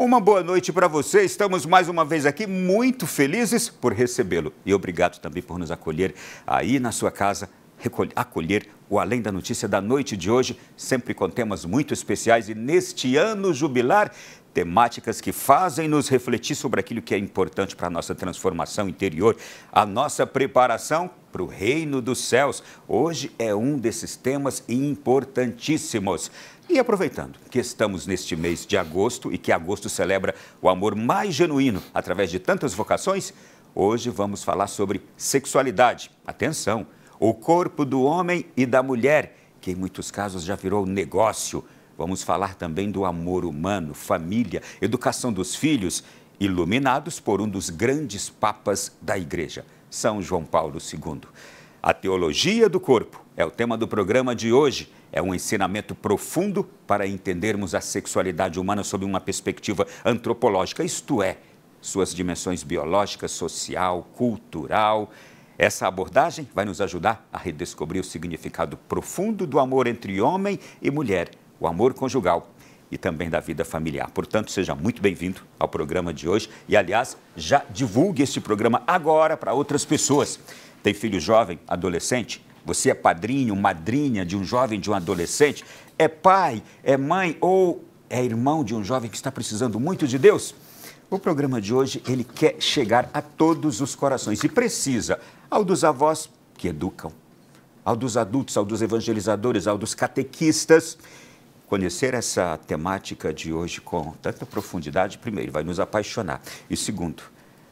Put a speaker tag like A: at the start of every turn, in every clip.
A: Uma boa noite para você. Estamos mais uma vez aqui muito felizes por recebê-lo. E obrigado também por nos acolher aí na sua casa, acolher o Além da Notícia da noite de hoje, sempre com temas muito especiais e neste ano jubilar, temáticas que fazem nos refletir sobre aquilo que é importante para a nossa transformação interior, a nossa preparação para o reino dos céus. Hoje é um desses temas importantíssimos. E aproveitando que estamos neste mês de agosto e que agosto celebra o amor mais genuíno através de tantas vocações, hoje vamos falar sobre sexualidade. Atenção, o corpo do homem e da mulher, que em muitos casos já virou negócio. Vamos falar também do amor humano, família, educação dos filhos, iluminados por um dos grandes papas da Igreja, São João Paulo II. A teologia do corpo é o tema do programa de hoje. É um ensinamento profundo para entendermos a sexualidade humana sob uma perspectiva antropológica, isto é, suas dimensões biológica, social, cultural. Essa abordagem vai nos ajudar a redescobrir o significado profundo do amor entre homem e mulher, o amor conjugal e também da vida familiar. Portanto, seja muito bem-vindo ao programa de hoje e, aliás, já divulgue este programa agora para outras pessoas. Tem filho jovem, adolescente? Você é padrinho, madrinha de um jovem, de um adolescente? É pai, é mãe ou é irmão de um jovem que está precisando muito de Deus? O programa de hoje, ele quer chegar a todos os corações e precisa ao dos avós que educam, ao dos adultos, ao dos evangelizadores, ao dos catequistas. Conhecer essa temática de hoje com tanta profundidade, primeiro, vai nos apaixonar e, segundo,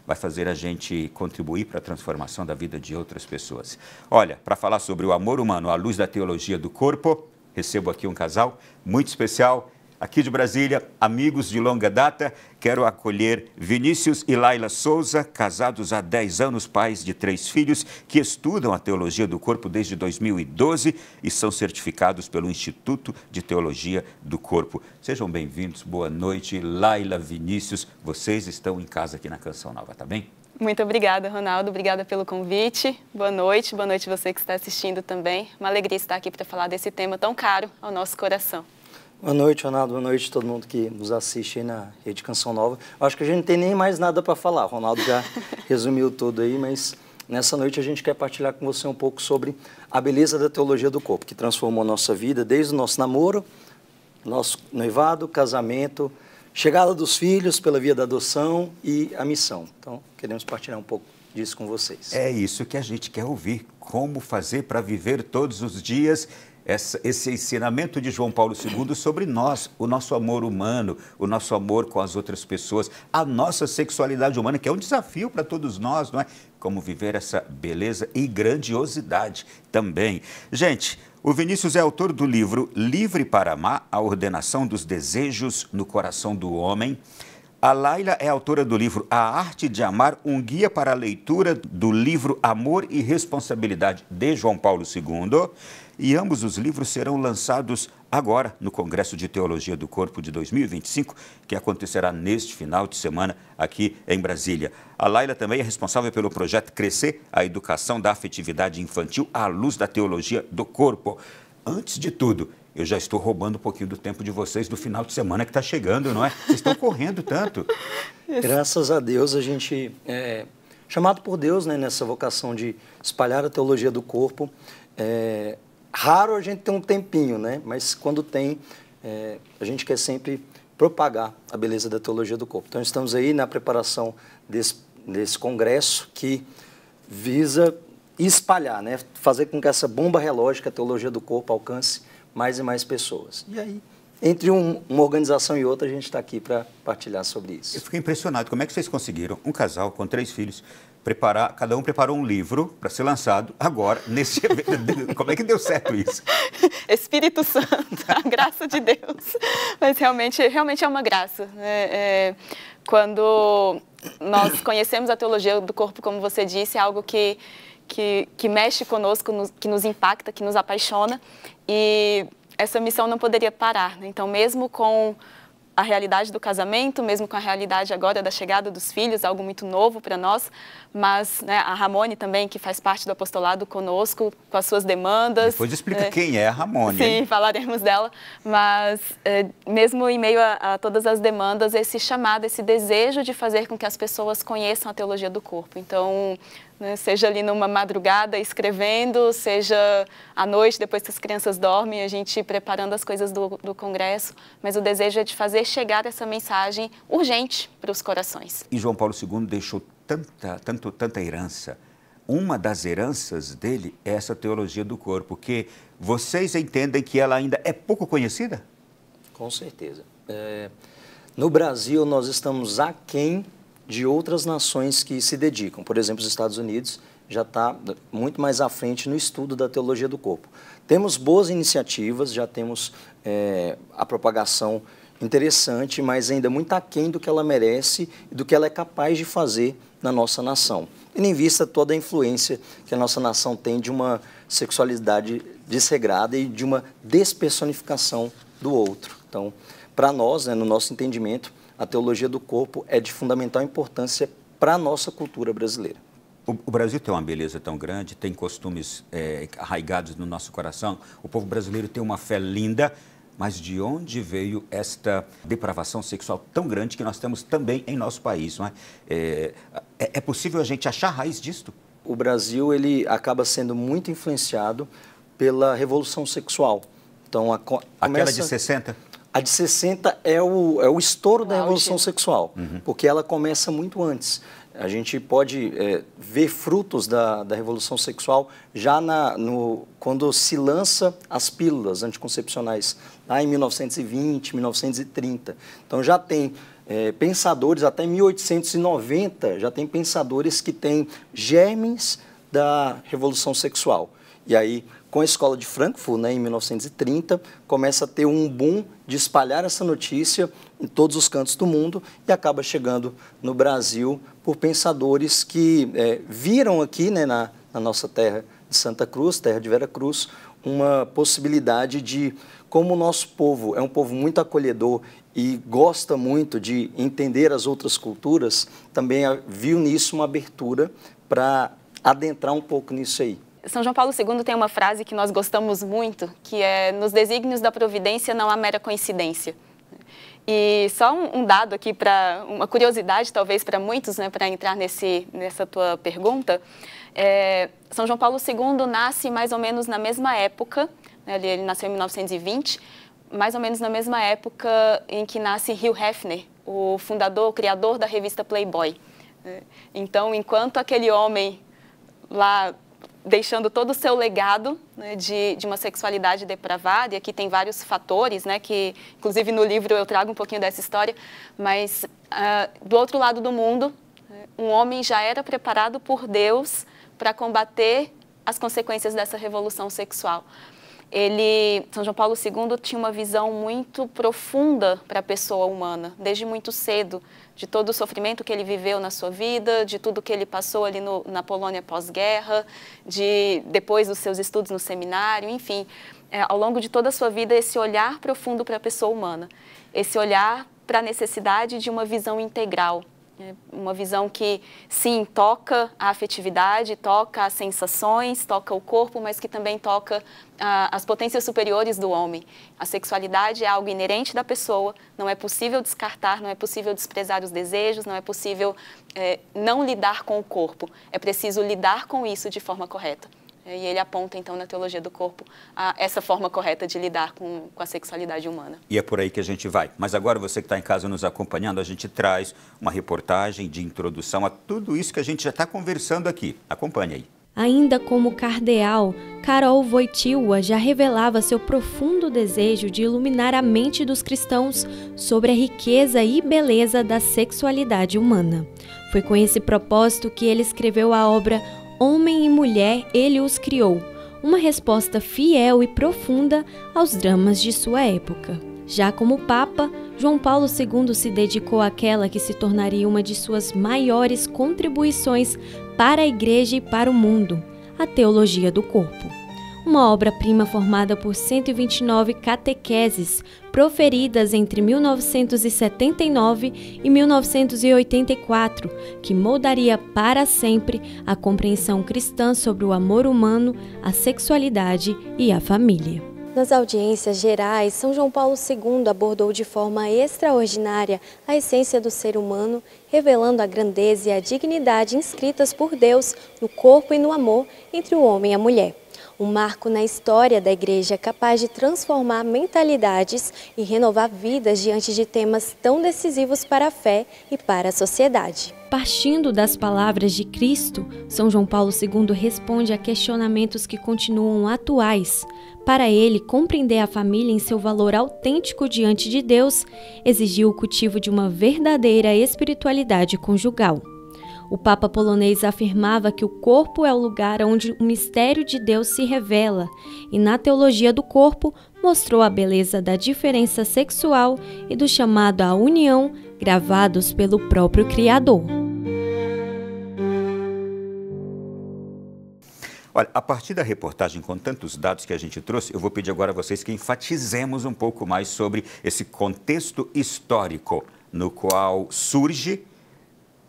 A: vai fazer a gente contribuir para a transformação da vida de outras pessoas. Olha, para falar sobre o amor humano à luz da teologia do corpo, recebo aqui um casal muito especial, aqui de Brasília, amigos de longa data. Quero acolher Vinícius e Laila Souza, casados há 10 anos, pais de 3 filhos, que estudam a teologia do corpo desde 2012 e são certificados pelo Instituto de Teologia do Corpo. Sejam bem-vindos, boa noite, Laila, Vinícius, vocês estão em casa aqui na Canção Nova, tá bem?
B: Muito obrigada, Ronaldo, obrigada pelo convite, boa noite você que está assistindo também. Uma alegria estar aqui para falar desse tema tão caro ao nosso coração.
C: Boa noite, Ronaldo. Boa noite a todo mundo que nos assiste aí na Rede Canção Nova. Acho que a gente não tem nem mais nada para falar. O Ronaldo já resumiu tudo aí, mas nessa noite a gente quer partilhar com você um pouco sobre a beleza da teologia do corpo, que transformou a nossa vida desde o nosso namoro, nosso noivado, casamento, chegada dos filhos pela via da adoção e a missão. Então, queremos partilhar um pouco disso com vocês.
A: É isso que a gente quer ouvir. Como fazer para viver todos os dias esse ensinamento de João Paulo II sobre nós, o nosso amor humano, o nosso amor com as outras pessoas, a nossa sexualidade humana, que é um desafio para todos nós, não é? Como viver essa beleza e grandiosidade também. Gente, o Vinícius é autor do livro Livre para Amar, a ordenação dos desejos no coração do homem. A Laila é autora do livro A Arte de Amar, um guia para a leitura do livro Amor e Responsabilidade de João Paulo II. E ambos os livros serão lançados agora no Congresso de Teologia do Corpo de 2025, que acontecerá neste final de semana aqui em Brasília. A Laila também é responsável pelo projeto Crescer, a educação da afetividade infantil à luz da teologia do corpo. Antes de tudo, eu já estou roubando um pouquinho do tempo de vocês do final de semana que está chegando, não é? Vocês estão correndo tanto.
C: Graças a Deus, a gente é chamado por Deus, né, nessa vocação de espalhar a teologia do corpo. Raro a gente ter um tempinho, né? Mas quando tem, a gente quer sempre propagar a beleza da teologia do corpo. Então, estamos aí na preparação desse congresso que visa espalhar, né? Fazer com que essa bomba relógica, a teologia do corpo, alcance mais e mais pessoas. E aí, entre uma organização e outra, a gente está aqui para partilhar sobre isso.
A: Eu fiquei impressionado. Como é que vocês conseguiram, um casal com 3 filhos, cada um preparou um livro para ser lançado agora, nesse evento? Como é que deu certo isso?
B: Espírito Santo, a graça de Deus. Mas realmente é uma graça. Quando nós conhecemos a teologia do corpo, como você disse, é algo que mexe conosco, que nos impacta, que nos apaixona. E essa missão não poderia parar, né? Então, mesmo com a realidade do casamento, mesmo com a realidade agora da chegada dos filhos, algo muito novo para nós, mas né, a Ramone também, que faz parte do apostolado conosco, com as suas demandas.
A: Depois explica quem é a Ramone.
B: Sim,
A: hein?
B: falaremos dela, mas mesmo em meio a todas as demandas, esse chamado, esse desejo de fazer com que as pessoas conheçam a teologia do corpo. Então, né, seja ali numa madrugada escrevendo, seja à noite, depois que as crianças dormem, a gente preparando as coisas do congresso, mas o desejo é de fazer chegar essa mensagem urgente para os corações.
A: E João Paulo II deixou tanta herança. Uma das heranças dele é essa teologia do corpo, que vocês entendem que ela ainda é pouco conhecida?
C: Com certeza. No Brasil, nós estamos aquém de outras nações que se dedicam. Por exemplo, os Estados Unidos já está muito mais à frente no estudo da teologia do corpo. Temos boas iniciativas, já temos a propagação interessante, mas ainda muito aquém do que ela merece e do que ela é capaz de fazer na nossa nação. Tendo em vista toda a influência que a nossa nação tem de uma sexualidade desregrada e de uma despersonificação do outro. Então, para nós, né, no nosso entendimento, a teologia do corpo é de fundamental importância para a nossa cultura brasileira.
A: O Brasil tem uma beleza tão grande, tem costumes arraigados no nosso coração. O povo brasileiro tem uma fé linda, mas de onde veio esta depravação sexual tão grande que nós temos também em nosso país, não é? É possível a gente achar a raiz disto?
C: O Brasil ele acaba sendo muito influenciado pela revolução sexual. Então,
A: aquela de 60?
C: A de 60 é o estouro da revolução sexual, porque ela começa muito antes. A gente pode ver frutos da revolução sexual já quando se lança as pílulas anticoncepcionais, lá em 1920, 1930. Então já tem pensadores, até 1890, já tem pensadores que têm germes da revolução sexual. E aí, com a Escola de Frankfurt, né, em 1930, começa a ter um boom de espalhar essa notícia em todos os cantos do mundo e acaba chegando no Brasil por pensadores que viram aqui, né, na nossa terra de Santa Cruz, terra de Vera Cruz, uma possibilidade de, como o nosso povo é um povo muito acolhedor e gosta muito de entender as outras culturas, também viu nisso uma abertura para adentrar um pouco nisso aí.
B: São João Paulo II tem uma frase que nós gostamos muito, que é: nos desígnios da providência não há mera coincidência. E só um dado aqui, uma curiosidade talvez para muitos, né, para entrar nessa tua pergunta, São João Paulo II nasce mais ou menos na mesma época, né, ele nasceu em 1920, mais ou menos na mesma época em que nasce Hugh Hefner, o fundador, o criador da revista Playboy. Então, enquanto aquele homem lá deixando todo o seu legado, né, de uma sexualidade depravada, e aqui tem vários fatores, né, que inclusive no livro eu trago um pouquinho dessa história, mas do outro lado do mundo, um homem já era preparado por Deus para combater as consequências dessa revolução sexual. São João Paulo II tinha uma visão muito profunda para a pessoa humana, desde muito cedo, de todo o sofrimento que ele viveu na sua vida, de tudo que ele passou ali na Polônia pós-guerra, depois dos seus estudos no seminário, enfim, ao longo de toda a sua vida, esse olhar profundo para a pessoa humana, esse olhar para a necessidade de uma visão integral. Uma visão que, sim, toca a afetividade, toca as sensações, toca o corpo, mas que também toca as potências superiores do homem. A sexualidade é algo inerente da pessoa, não é possível descartar, não é possível desprezar os desejos, não é possível não lidar com o corpo. É preciso lidar com isso de forma correta. E ele aponta, então, na teologia do corpo, essa forma correta de lidar com a sexualidade humana.
A: E é por aí que a gente vai. Mas agora, você que está em casa nos acompanhando, a gente traz uma reportagem de introdução a tudo isso que a gente já está conversando aqui. Acompanhe aí.
D: Ainda como cardeal, Karol Wojtyła já revelava seu profundo desejo de iluminar a mente dos cristãos sobre a riqueza e beleza da sexualidade humana. Foi com esse propósito que ele escreveu a obra Homem e Mulher, Ele os Criou, uma resposta fiel e profunda aos dramas de sua época. Já como Papa, João Paulo II se dedicou àquela que se tornaria uma de suas maiores contribuições para a Igreja e para o mundo, a teologia do corpo. uma obra-prima formada por 129 catequeses, proferidas entre 1979 e 1984, que moldaria para sempre a compreensão cristã sobre o amor humano, a sexualidade e a família.
E: Nas audiências gerais, São João Paulo II abordou de forma extraordinária a essência do ser humano, revelando a grandeza e a dignidade inscritas por Deus no corpo e no amor entre o homem e a mulher. Um marco na história da Igreja capaz de transformar mentalidades e renovar vidas diante de temas tão decisivos para a fé e para a sociedade.
D: Partindo das palavras de Cristo, São João Paulo II responde a questionamentos que continuam atuais. Para ele, compreender a família em seu valor autêntico diante de Deus exigiu o cultivo de uma verdadeira espiritualidade conjugal. O Papa polonês afirmava que o corpo é o lugar onde o mistério de Deus se revela, e na teologia do corpo mostrou a beleza da diferença sexual e do chamado à união, gravados pelo próprio Criador.
A: Olha, a partir da reportagem com tantos dados que a gente trouxe, eu vou pedir agora a vocês que enfatizemos um pouco mais sobre esse contexto histórico no qual surge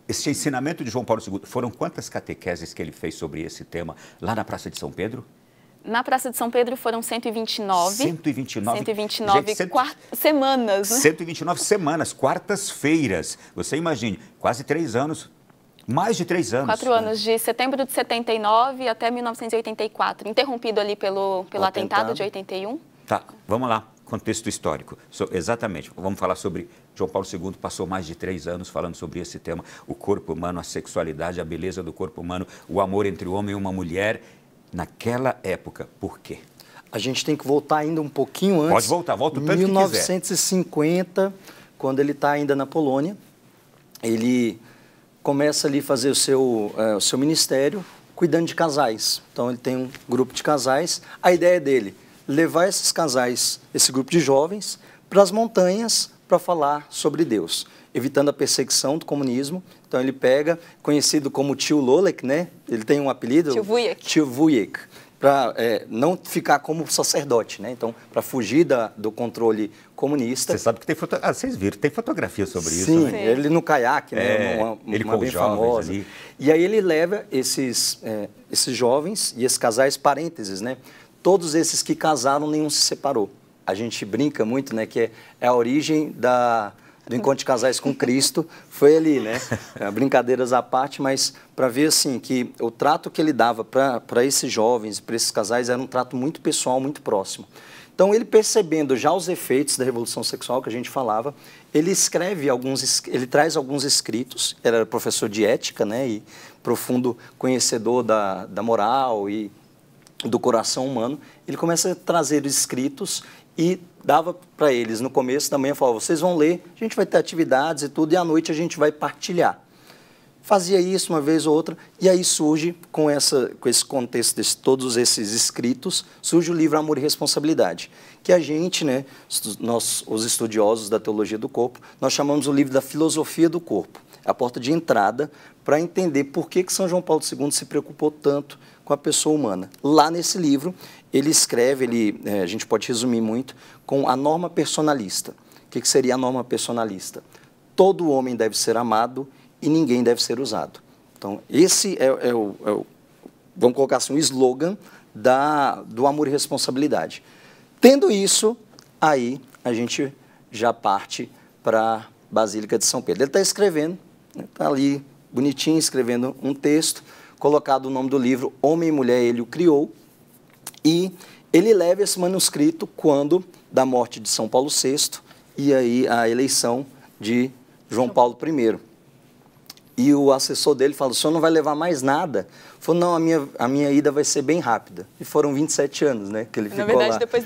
A: esse ensinamento de João Paulo II. Foram quantas catequeses que ele fez sobre esse tema lá na Praça de São Pedro?
B: Na Praça de São Pedro foram 129.
A: 129
B: semanas, né?
A: 129 semanas, quartas-feiras. Você imagine, quase 3 anos, mais de 3 anos.
B: 4 anos, de setembro de 79 até 1984, interrompido ali pelo atentado de 81.
A: Tá, vamos lá, contexto histórico. Exatamente, vamos falar sobre João Paulo II, passou mais de 3 anos falando sobre esse tema, o corpo humano, a sexualidade, a beleza do corpo humano, o amor entre o homem e uma mulher, naquela época. Por quê?
C: A gente tem que voltar ainda um pouquinho antes.
A: Pode voltar, volta o tanto que quiser.
C: 1950, quando ele está ainda na Polônia, ele começa ali a fazer o seu ministério cuidando de casais. Então ele tem um grupo de casais. A ideia dele, levar esses casais, esse grupo de jovens, para as montanhas para falar sobre Deus, evitando a perseguição do comunismo. Então ele pega, conhecido como Tio Lolek, né? Ele tem um apelido, Tio Wujek, para não ficar como sacerdote, né? Então, para fugir do controle comunista.
A: Você sabe que tem fotografia, vocês viram, tem fotografia sobre isso,
C: né?
A: Sim,
C: ele no caiaque, né?
A: Ele
C: uma
A: com
C: bem
A: os jovens
C: famosa.
A: ali.
C: E aí ele leva esses jovens e esses casais, parênteses, né? Todos esses que casaram, nenhum se separou. A gente brinca muito, né? Que é a origem do encontro de casais com Cristo, foi ali, né? Brincadeiras à parte, mas para ver assim que o trato que ele dava para esses jovens, para esses casais, era um trato muito pessoal, muito próximo. Então ele, percebendo já os efeitos da revolução sexual que a gente falava, ele traz alguns escritos. Ele era professor de ética, né? E profundo conhecedor da moral e do coração humano. Ele começa a trazer escritos e dava para eles no começo da manhã, falava, vocês vão ler, a gente vai ter atividades e tudo, e à noite a gente vai partilhar. Fazia isso uma vez ou outra, e aí surge, com esse contexto de todos esses escritos, surge o livro Amor e Responsabilidade, que a gente, né, os estudiosos da teologia do corpo, nós chamamos o livro da filosofia do corpo, a porta de entrada para entender por que São João Paulo II se preocupou tanto com a pessoa humana. Lá nesse livro, ele escreve, a gente pode resumir muito, com a norma personalista. O que seria a norma personalista? Todo homem deve ser amado e ninguém deve ser usado. Então, esse é o vamos colocar assim, um slogan do amor e responsabilidade. Tendo isso, aí a gente já parte para a Basílica de São Pedro. Ele está escrevendo, está ali bonitinho, escrevendo um texto, colocado o nome do livro, Homem e Mulher, Ele o Criou, e ele leva esse manuscrito quando da morte de São Paulo VI e aí a eleição de João Paulo I. E o assessor dele falou, o senhor não vai levar mais nada? Ele falou, não, a minha ida vai ser bem rápida. E foram 27 anos, né, que ele ficou lá. Na verdade,
B: depois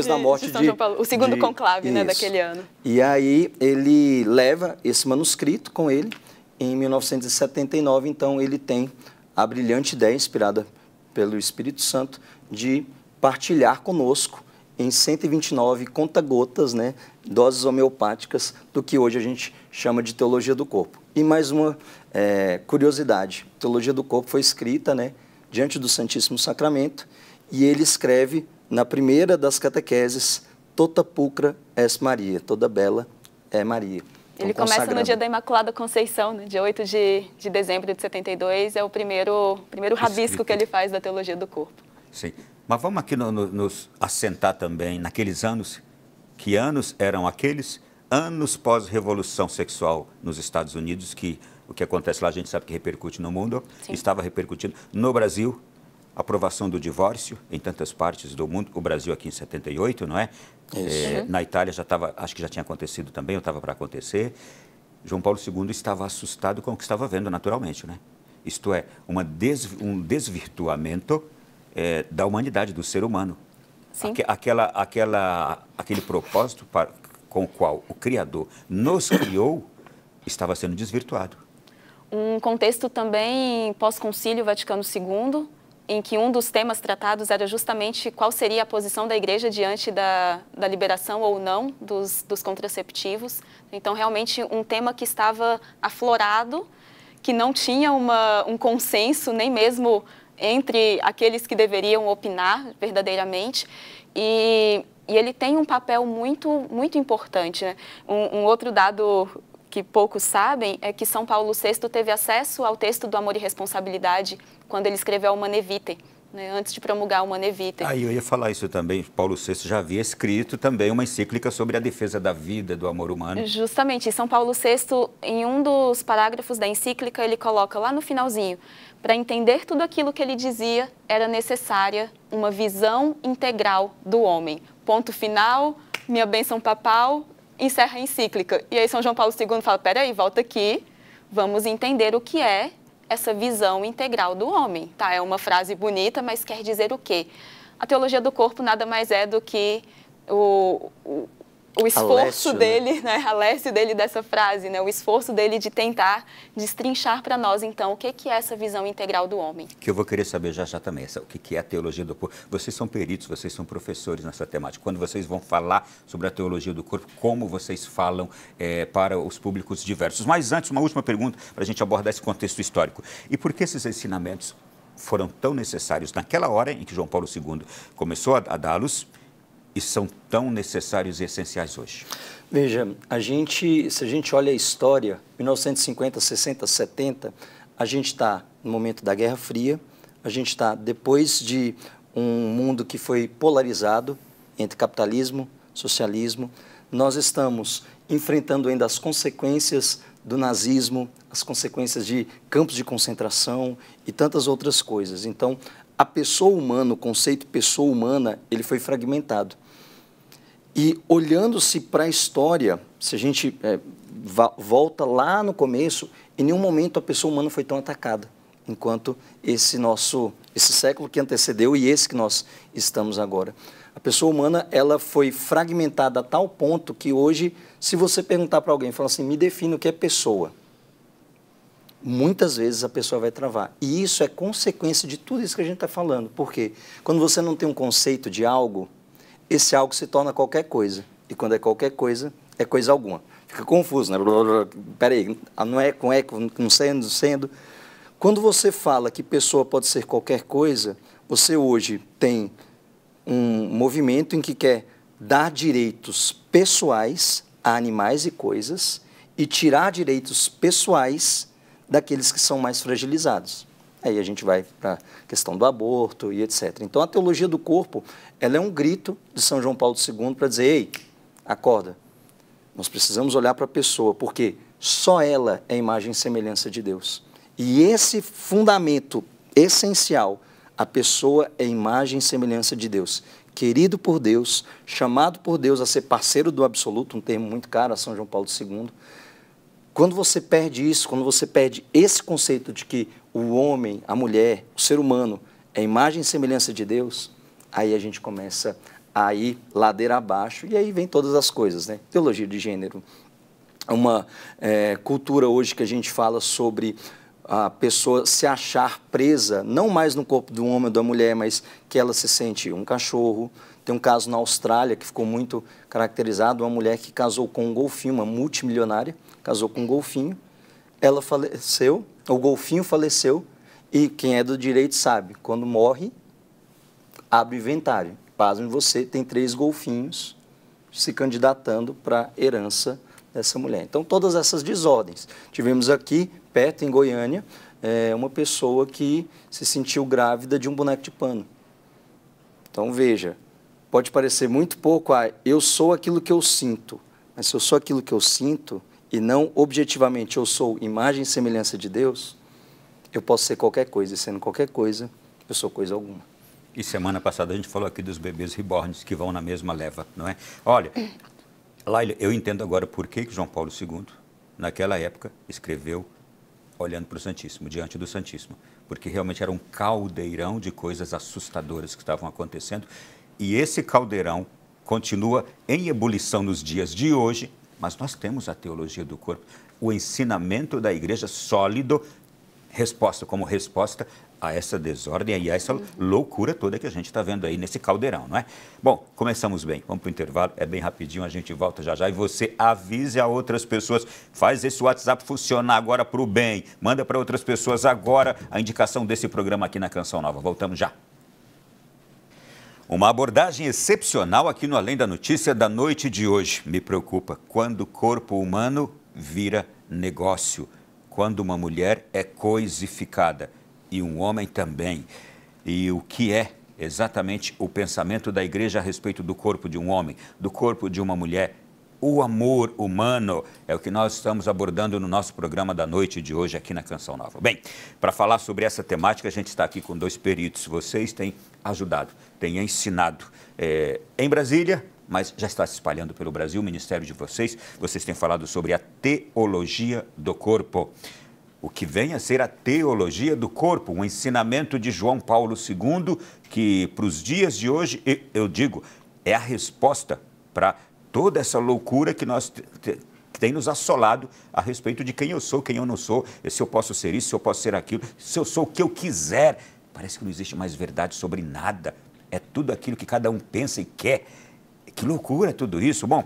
B: da morte de São João Paulo, o segundo conclave, né, daquele ano.
C: E aí ele leva esse manuscrito com ele em 1979, então ele tem a brilhante ideia, inspirada pelo Espírito Santo, de partilhar conosco em 129 conta-gotas, né, doses homeopáticas do que hoje a gente chama de teologia do corpo. E mais uma curiosidade, a teologia do corpo foi escrita, né, diante do Santíssimo Sacramento e ele escreve na primeira das catequeses, Tota pulcra est Maria, toda bela é Maria. Então,
B: ele começa no dia da Imaculada Conceição, né? Dia 8 de dezembro de 72, é o primeiro rabisco que ele faz da teologia do corpo.
A: Sim, mas vamos aqui nos assentar também naqueles anos. Que anos eram aqueles? Anos pós-revolução sexual nos Estados Unidos, que o que acontece lá a gente sabe que repercute no mundo, sim, estava repercutindo no Brasil, aprovação do divórcio em tantas partes do mundo, o Brasil aqui em 78, não é? Na Itália já estava, acho que já tinha acontecido também, ou estava para acontecer. João Paulo II estava assustado com o que estava vendo naturalmente, né? Isto é, um desvirtuamento da humanidade, do ser humano.
B: Sim.
A: Aquele propósito com o qual o Criador nos criou estava sendo desvirtuado.
B: Um contexto também pós-concílio Vaticano II, em que um dos temas tratados era justamente qual seria a posição da Igreja diante da liberação ou não dos contraceptivos. Então, realmente, um tema que estava aflorado, que não tinha um consenso, nem mesmo entre aqueles que deveriam opinar verdadeiramente. E ele tem um papel muito, muito importante, né? Um outro dado que poucos sabem é que São Paulo VI teve acesso ao texto do Amor e Responsabilidade quando ele escreveu o Humanae Vitae, né, antes de promulgar o Humanae Vitae.
A: Eu ia falar isso também. Paulo VI já havia escrito também uma encíclica sobre a defesa da vida, do amor humano.
B: Justamente. E São Paulo VI, em um dos parágrafos da encíclica, ele coloca lá no finalzinho: para entender tudo aquilo que ele dizia, era necessária uma visão integral do homem. Ponto final, minha bênção papal, encerra a encíclica. E aí São João Paulo II fala, peraí, volta aqui, vamos entender o que é essa visão integral do homem. Tá, é uma frase bonita, mas quer dizer o quê? A teologia do corpo nada mais é do que o esforço dele, né? A leste dele dessa frase, né? O esforço dele de tentar destrinchar para nós, então, o que é essa visão integral do homem. Que
A: eu vou querer saber já também, o que é a teologia do corpo. Vocês são peritos, vocês são professores nessa temática. Quando vocês vão falar sobre a teologia do corpo, como vocês falam para os públicos diversos. Mas antes, uma última pergunta para a gente abordar esse contexto histórico. E por que esses ensinamentos foram tão necessários naquela hora em que João Paulo II começou a dá-los e são tão necessários e essenciais hoje?
C: Veja, se a gente olha a história, 1950, 60, 70, a gente está no momento da Guerra Fria, a gente está depois de um mundo que foi polarizado entre capitalismo, socialismo, nós estamos enfrentando ainda as consequências do nazismo, as consequências de campos de concentração e tantas outras coisas. Então, a pessoa humana, o conceito pessoa humana, ele foi fragmentado. E olhando-se para a história, se a gente volta lá no começo, em nenhum momento a pessoa humana foi tão atacada, enquanto esse século que antecedeu e esse que nós estamos agora. A pessoa humana, ela foi fragmentada a tal ponto que hoje, se você perguntar para alguém, falar assim, me define o que é pessoa, muitas vezes a pessoa vai travar. E isso é consequência de tudo isso que a gente está falando. Por quê? Quando você não tem um conceito de algo, esse algo se torna qualquer coisa. E quando é qualquer coisa, é coisa alguma. Fica confuso, né? Peraí, não é com não sendo. Quando você fala que pessoa pode ser qualquer coisa, você hoje tem um movimento em que quer dar direitos pessoais a animais e coisas e tirar direitos pessoais daqueles que são mais fragilizados. Aí a gente vai para a questão do aborto e etc. Então, a teologia do corpo, ela é um grito de São João Paulo II para dizer, ei, acorda, nós precisamos olhar para a pessoa, porque só ela é imagem e semelhança de Deus. E esse fundamento essencial, a pessoa é imagem e semelhança de Deus. Querido por Deus, chamado por Deus a ser parceiro do absoluto, um termo muito caro a São João Paulo II. Quando você perde isso, quando você perde esse conceito de que o homem, a mulher, o ser humano é imagem e semelhança de Deus, aí a gente começa a ir ladeira abaixo e aí vem todas as coisas, né? Teologia de gênero, uma cultura hoje que a gente fala sobre a pessoa se achar presa, não mais no corpo do homem ou da mulher, mas que ela se sente um cachorro. Tem um caso na Austrália que ficou muito caracterizado, uma mulher que casou com um golfinho, uma multimilionária, casou com um golfinho, ela faleceu, o golfinho faleceu, e quem é do direito sabe, quando morre, abre o inventário. Pasmem você, tem 3 golfinhos se candidatando para a herança dessa mulher. Então, todas essas desordens. Tivemos aqui, perto, em Goiânia, uma pessoa que se sentiu grávida de um boneco de pano. Então, veja, pode parecer muito pouco, eu sou aquilo que eu sinto, mas se eu sou aquilo que eu sinto, e não objetivamente eu sou imagem e semelhança de Deus, eu posso ser qualquer coisa, e sendo qualquer coisa, eu sou coisa alguma.
A: E semana passada a gente falou aqui dos bebês reborns que vão na mesma leva, não é? Olha, Laila, eu entendo agora por que João Paulo II, naquela época, escreveu olhando para o Santíssimo, diante do Santíssimo, porque realmente era um caldeirão de coisas assustadoras que estavam acontecendo, e esse caldeirão continua em ebulição nos dias de hoje, mas nós temos a teologia do corpo, o ensinamento da igreja sólido, como resposta a essa desordem e a essa loucura toda que a gente está vendo aí nesse caldeirão, não é? Bom, começamos bem, vamos para o intervalo, é bem rapidinho, a gente volta já já e você avise a outras pessoas, faz esse WhatsApp funcionar agora para o bem, manda para outras pessoas agora a indicação desse programa aqui na Canção Nova, voltamos já. Uma abordagem excepcional aqui no Além da Notícia da noite de hoje. Me preocupa quando o corpo humano vira negócio, quando uma mulher é coisificada e um homem também. E o que é exatamente o pensamento da igreja a respeito do corpo de um homem, do corpo de uma mulher? O amor humano é o que nós estamos abordando no nosso programa da noite de hoje aqui na Canção Nova. Bem, para falar sobre essa temática, a gente está aqui com 2 peritos. Vocês têm ajudado, têm ensinado em Brasília, mas já está se espalhando pelo Brasil, o ministério de vocês. Vocês têm falado sobre a teologia do corpo. O que vem a ser a teologia do corpo, um ensinamento de João Paulo II, que para os dias de hoje, eu digo, é a resposta para toda essa loucura que tem nos assolado a respeito de quem eu sou, quem eu não sou, se eu posso ser isso, se eu posso ser aquilo, se eu sou o que eu quiser. Parece que não existe mais verdade sobre nada. É tudo aquilo que cada um pensa e quer. Que loucura tudo isso. Bom,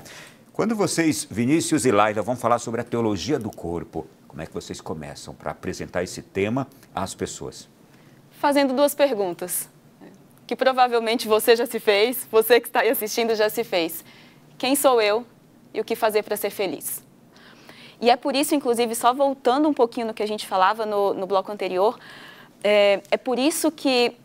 A: quando vocês, Vinícius e Laila, vão falar sobre a teologia do corpo, como é que vocês começam para apresentar esse tema às pessoas?
B: Fazendo 2 perguntas, que provavelmente você já se fez, você que está aí assistindo já se fez. Quem sou eu e o que fazer para ser feliz? E é por isso, inclusive, só voltando um pouquinho no que a gente falava no bloco anterior, é por isso que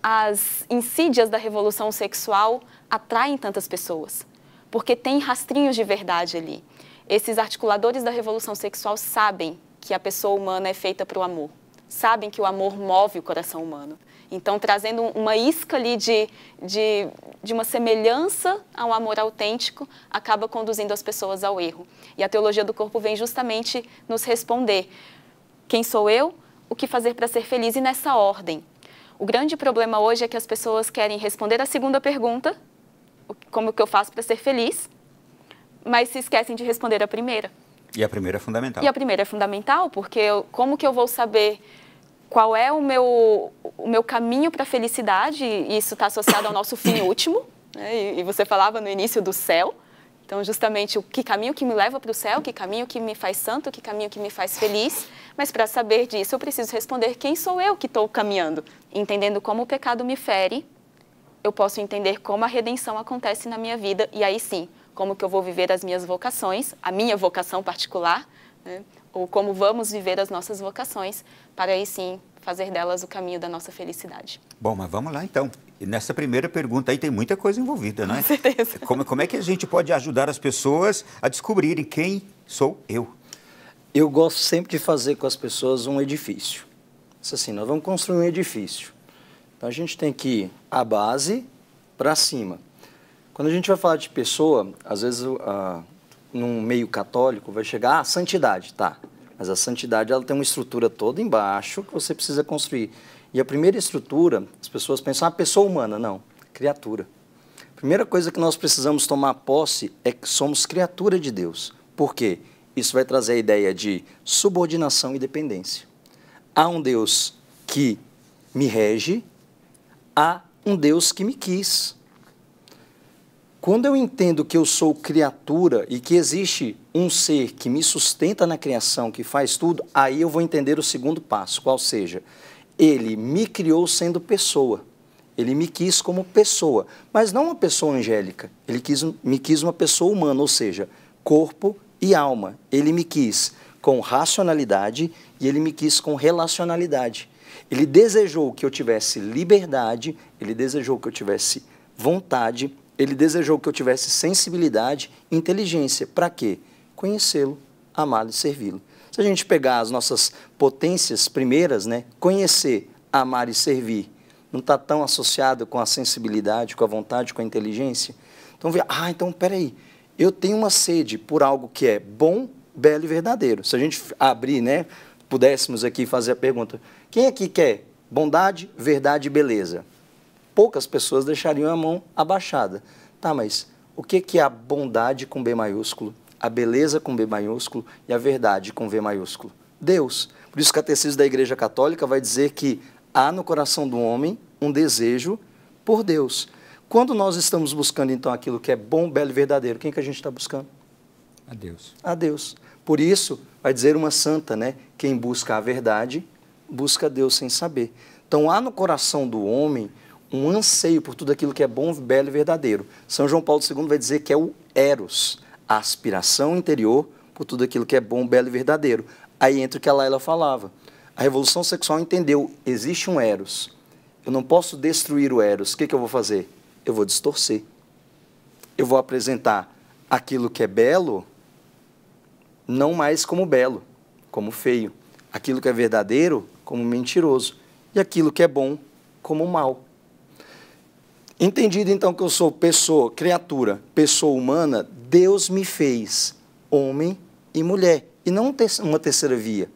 B: as insídias da revolução sexual atraem tantas pessoas, porque tem rastrinhos de verdade ali. Esses articuladores da revolução sexual sabem que a pessoa humana é feita para o amor, sabem que o amor move o coração humano. Então, trazendo uma isca ali de uma semelhança ao amor autêntico, acaba conduzindo as pessoas ao erro. E a teologia do corpo vem justamente nos responder: quem sou eu? O que fazer para ser feliz? E nessa ordem. O grande problema hoje é que as pessoas querem responder a segunda pergunta, como que eu faço para ser feliz, mas se esquecem de responder a primeira.
A: E a primeira é fundamental.
B: E a primeira é fundamental, porque como que eu vou saber qual é o meu caminho para a felicidade? E isso está associado ao nosso fim último, né? E você falava no início do céu. Então, justamente, o que caminho que me leva para o céu, que caminho que me faz santo, que caminho que me faz feliz. Mas para saber disso, eu preciso responder quem sou eu que estou caminhando. Entendendo como o pecado me fere, eu posso entender como a redenção acontece na minha vida. E aí sim, como que eu vou viver as minhas vocações, a minha vocação particular, né? Ou como vamos viver as nossas vocações, para aí sim fazer delas o caminho da nossa felicidade.
A: Bom, mas vamos lá então. E nessa primeira pergunta aí tem muita coisa envolvida, não é?
B: Com certeza.
A: Como é que a gente pode ajudar as pessoas a descobrirem quem sou eu?
C: Eu gosto sempre de fazer com as pessoas um edifício. Isso assim, nós vamos construir um edifício. Então a gente tem que ir a base para cima. Quando a gente vai falar de pessoa, às vezes num meio católico vai chegar a santidade, tá? Mas a santidade ela tem uma estrutura toda embaixo que você precisa construir. E a primeira estrutura, as pessoas pensam, pessoa humana. Não, criatura. A primeira coisa que nós precisamos tomar posse é que somos criatura de Deus. Por quê? Isso vai trazer a ideia de subordinação e dependência. Há um Deus que me rege, há um Deus que me quis. Quando eu entendo que eu sou criatura e que existe um ser que me sustenta na criação, que faz tudo, aí eu vou entender o segundo passo, qual seja, ele me criou sendo pessoa. Ele me quis como pessoa, mas não uma pessoa angélica. Ele me quis uma pessoa humana, ou seja, corpo e alma. Ele me quis com racionalidade e ele me quis com relacionalidade. Ele desejou que eu tivesse liberdade, ele desejou que eu tivesse vontade, ele desejou que eu tivesse sensibilidade e inteligência. Para quê? Conhecê-lo, amá-lo e servi-lo. Se a gente pegar as nossas potências primeiras, né, conhecer, amar e servir, não está tão associado com a sensibilidade, com a vontade, com a inteligência? Então, então, peraí, eu tenho uma sede por algo que é bom, belo e verdadeiro. Se a gente abrir, né, pudéssemos aqui fazer a pergunta, quem aqui quer bondade, verdade e beleza? Poucas pessoas deixariam a mão abaixada. Tá, mas o que é a bondade com B maiúsculo, a beleza com B maiúsculo e a verdade com V maiúsculo? Deus. Por isso o Catecismo da Igreja Católica vai dizer que há no coração do homem um desejo por Deus. Quando nós estamos buscando, então, aquilo que é bom, belo e verdadeiro, quem que a gente está buscando?
A: A Deus.
C: A Deus. Por isso, vai dizer uma santa, né? Quem busca a verdade, busca Deus sem saber. Então, há no coração do homem um anseio por tudo aquilo que é bom, belo e verdadeiro. São João Paulo II vai dizer que é o eros, a aspiração interior por tudo aquilo que é bom, belo e verdadeiro. Aí entra o que a Laila falava. A revolução sexual entendeu, existe um eros. Eu não posso destruir o eros. O que eu vou fazer? Eu vou distorcer. Eu vou apresentar aquilo que é belo, não mais como belo, como feio. Aquilo que é verdadeiro, como mentiroso. E aquilo que é bom, como mal. Entendido, então, que eu sou pessoa, criatura, pessoa humana, Deus me fez homem e mulher. E não uma terceira via.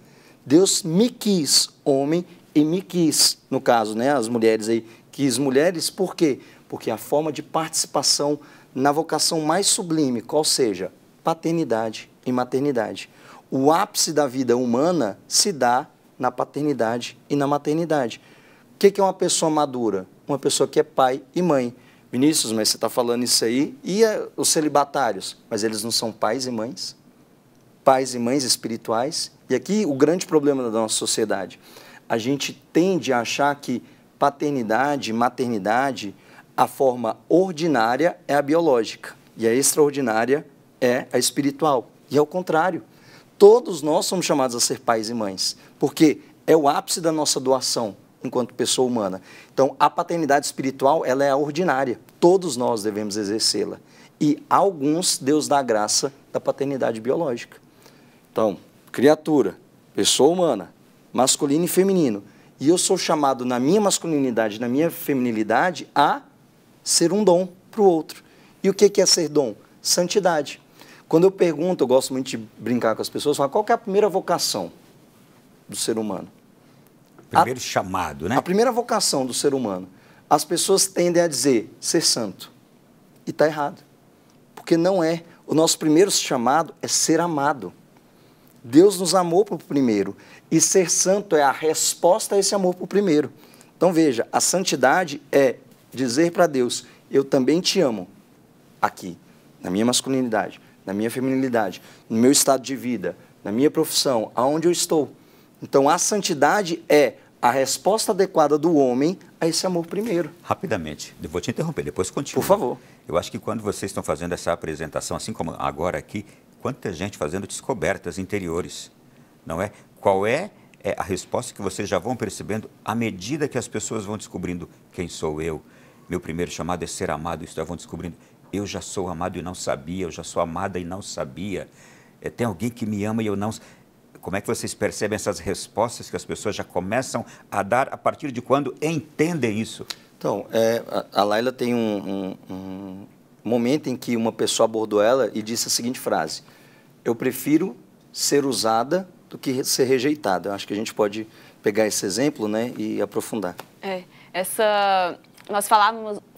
C: Deus me quis homem e me quis, no caso, né, as mulheres aí, quis mulheres, por quê? Porque a forma de participação na vocação mais sublime, qual seja? Paternidade e maternidade. O ápice da vida humana se dá na paternidade e na maternidade. O que é uma pessoa madura? Uma pessoa que é pai e mãe. Vinícius, mas você está falando isso aí, e os celibatários? Mas eles não são pais e mães? Pais e mães espirituais? E aqui o grande problema da nossa sociedade. A gente tende a achar que paternidade, maternidade, a forma ordinária é a biológica e a extraordinária é a espiritual. E é o contrário. Todos nós somos chamados a ser pais e mães, porque é o ápice da nossa doação enquanto pessoa humana. Então, a paternidade espiritual, ela é a ordinária. Todos nós devemos exercê-la. E a alguns, Deus dá a graça da paternidade biológica. Então, criatura, pessoa humana, masculino e feminino. E eu sou chamado, na minha masculinidade, na minha feminilidade, a ser um dom para o outro. E o que é ser dom? Santidade. Quando eu pergunto, eu gosto muito de brincar com as pessoas, falar, qual que é a primeira vocação do ser humano?
A: Primeiro chamado, né?
C: A primeira vocação do ser humano. As pessoas tendem a dizer, ser santo. E está errado. Porque não é. O nosso primeiro chamado é ser amado. Deus nos amou por primeiro. E ser santo é a resposta a esse amor por primeiro. Então veja, a santidade é dizer para Deus, eu também te amo. Aqui, na minha masculinidade, na minha feminilidade, no meu estado de vida, na minha profissão, aonde eu estou. Então a santidade é a resposta adequada do homem a esse amor primeiro.
A: Rapidamente, eu vou te interromper, depois continua.
C: Por favor.
A: Eu acho que quando vocês estão fazendo essa apresentação, assim como agora aqui, quanta gente fazendo descobertas interiores, não é? Qual é a resposta que vocês já vão percebendo à medida que as pessoas vão descobrindo quem sou eu? Meu primeiro chamado é ser amado, isso já vão descobrindo. Eu já sou amado e não sabia, eu já sou amada e não sabia. Tem alguém que me ama e eu não... Como é que vocês percebem essas respostas que as pessoas já começam a dar a partir de quando entendem isso?
C: Então, a Laila tem um momento em que uma pessoa abordou ela e disse a seguinte frase, eu prefiro ser usada do que ser rejeitada. Eu acho que a gente pode pegar esse exemplo, né, e aprofundar.
B: Nós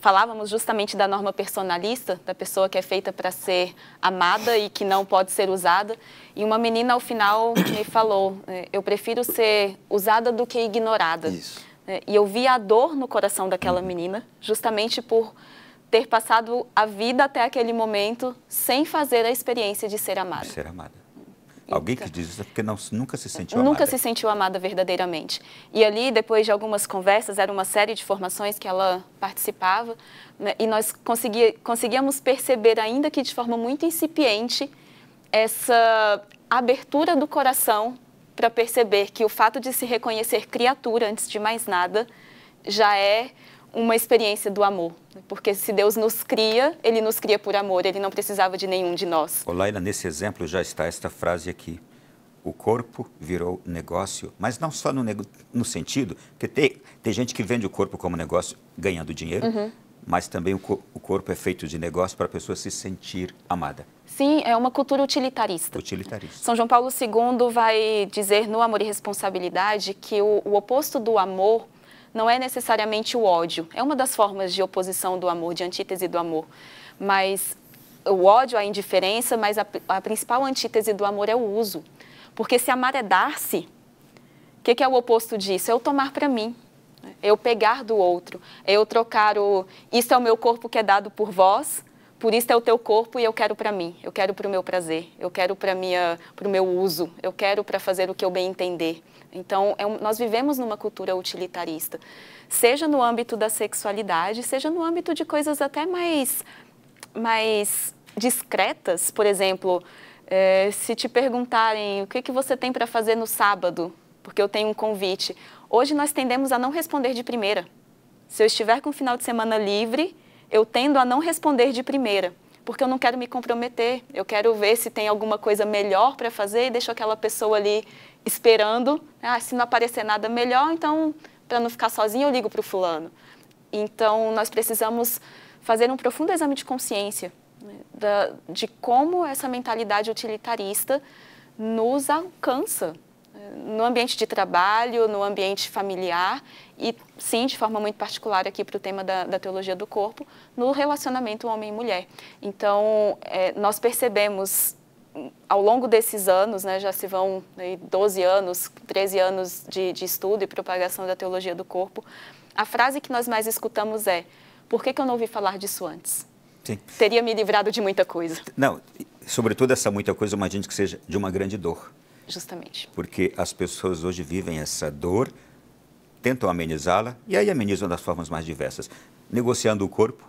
B: falávamos justamente da norma personalista, da pessoa que é feita para ser amada e que não pode ser usada. E uma menina, ao final, me falou, eu prefiro ser usada do que ignorada.
C: Isso.
B: E eu vi a dor no coração daquela menina, justamente por ter passado a vida até aquele momento sem fazer a experiência de ser amada.
A: De ser amada. Alguém que diz isso é porque nunca se sentiu amada.
B: Nunca se sentiu amada verdadeiramente. E ali, depois de algumas conversas, era uma série de formações que ela participava, né, e nós conseguíamos perceber, ainda que de forma muito incipiente, essa abertura do coração para perceber que o fato de se reconhecer criatura, antes de mais nada, já é uma experiência do amor. Porque se Deus nos cria, Ele nos cria por amor, Ele não precisava de nenhum de nós.
A: Ô, Laila, nesse exemplo já está esta frase aqui. O corpo virou negócio, mas não só no sentido, porque tem gente que vende o corpo como negócio ganhando dinheiro, mas também o corpo é feito de negócio para a pessoa se sentir amada.
B: Sim, é uma cultura utilitarista.
A: Utilitarista.
B: São João Paulo II vai dizer no Amor e Responsabilidade que o oposto do amor não é necessariamente o ódio. É uma das formas de oposição do amor, de antítese do amor. Mas o ódio, a indiferença, mas a principal antítese do amor é o uso. Porque se amar é dar-se, o que é o oposto disso? É eu tomar para mim, é eu pegar do outro, é eu trocar isto é o meu corpo que é dado por vós, por isso é o teu corpo e eu quero para mim, eu quero para o meu prazer, eu quero para o meu uso, eu quero para fazer o que eu bem entender. Então, nós vivemos numa cultura utilitarista, seja no âmbito da sexualidade, seja no âmbito de coisas até mais discretas. Por exemplo, se te perguntarem o que você tem para fazer no sábado, porque eu tenho um convite, hoje nós tendemos a não responder de primeira. Se eu estiver com o final de semana livre, eu tendo a não responder de primeira, porque eu não quero me comprometer, eu quero ver se tem alguma coisa melhor para fazer e deixo aquela pessoa ali esperando, se não aparecer nada melhor, então, para não ficar sozinha, eu ligo para o fulano. Então, nós precisamos fazer um profundo exame de consciência, né, de como essa mentalidade utilitarista nos alcança, no ambiente de trabalho, no ambiente familiar e, sim, de forma muito particular aqui para o tema da teologia do corpo, no relacionamento homem e mulher. Então, nós percebemos ao longo desses anos, né, já se vão 12 anos, 13 anos de estudo e propagação da teologia do corpo, a frase que nós mais escutamos é: por que eu não ouvi falar disso antes?
A: Sim.
B: Teria me livrado de muita coisa.
A: Não, sobretudo essa muita coisa, eu imagino que seja de uma grande dor.
B: Justamente.
A: Porque as pessoas hoje vivem essa dor, tentam amenizá-la, e aí amenizam das formas mais diversas. Negociando o corpo,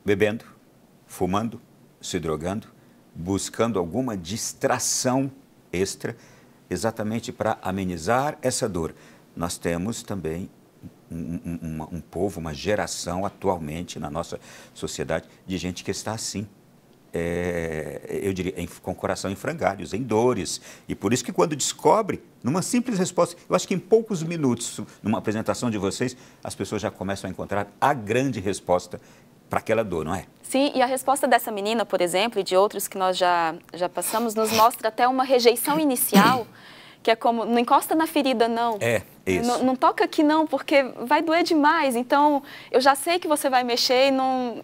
A: bebendo, fumando, se drogando, buscando alguma distração extra, exatamente para amenizar essa dor. Nós temos também um povo, uma geração atualmente na nossa sociedade de gente que está assim. Eu diria, com o coração em frangalhos, em dores. E por isso que quando descobre, numa simples resposta, eu acho que em poucos minutos, numa apresentação de vocês, as pessoas já começam a encontrar a grande resposta para aquela dor, não é?
B: Sim, e a resposta dessa menina, por exemplo, e de outros que nós já passamos, nos mostra até uma rejeição inicial, que é como, não encosta na ferida, não.
A: Isso.
B: Não toca aqui, não, porque vai doer demais. Então, eu já sei que você vai mexer e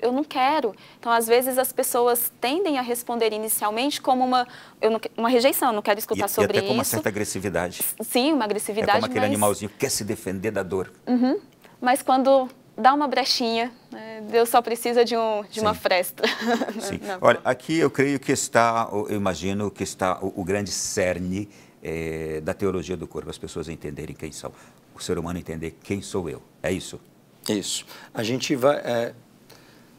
B: eu não quero. Então, às vezes, as pessoas tendem a responder inicialmente como uma rejeição, eu não quero escutar sobre isso.
A: E até com uma certa agressividade.
B: Sim, uma agressividade.
A: É como aquele animalzinho que quer se defender da dor.
B: Mas quando dá uma brechinha, Deus só precisa de uma fresta.
A: Sim. Olha, aqui eu creio que está, eu imagino que está o grande cerne da teologia do corpo, as pessoas entenderem quem são, o ser humano entender quem sou eu, é isso?
C: Isso. A gente vai...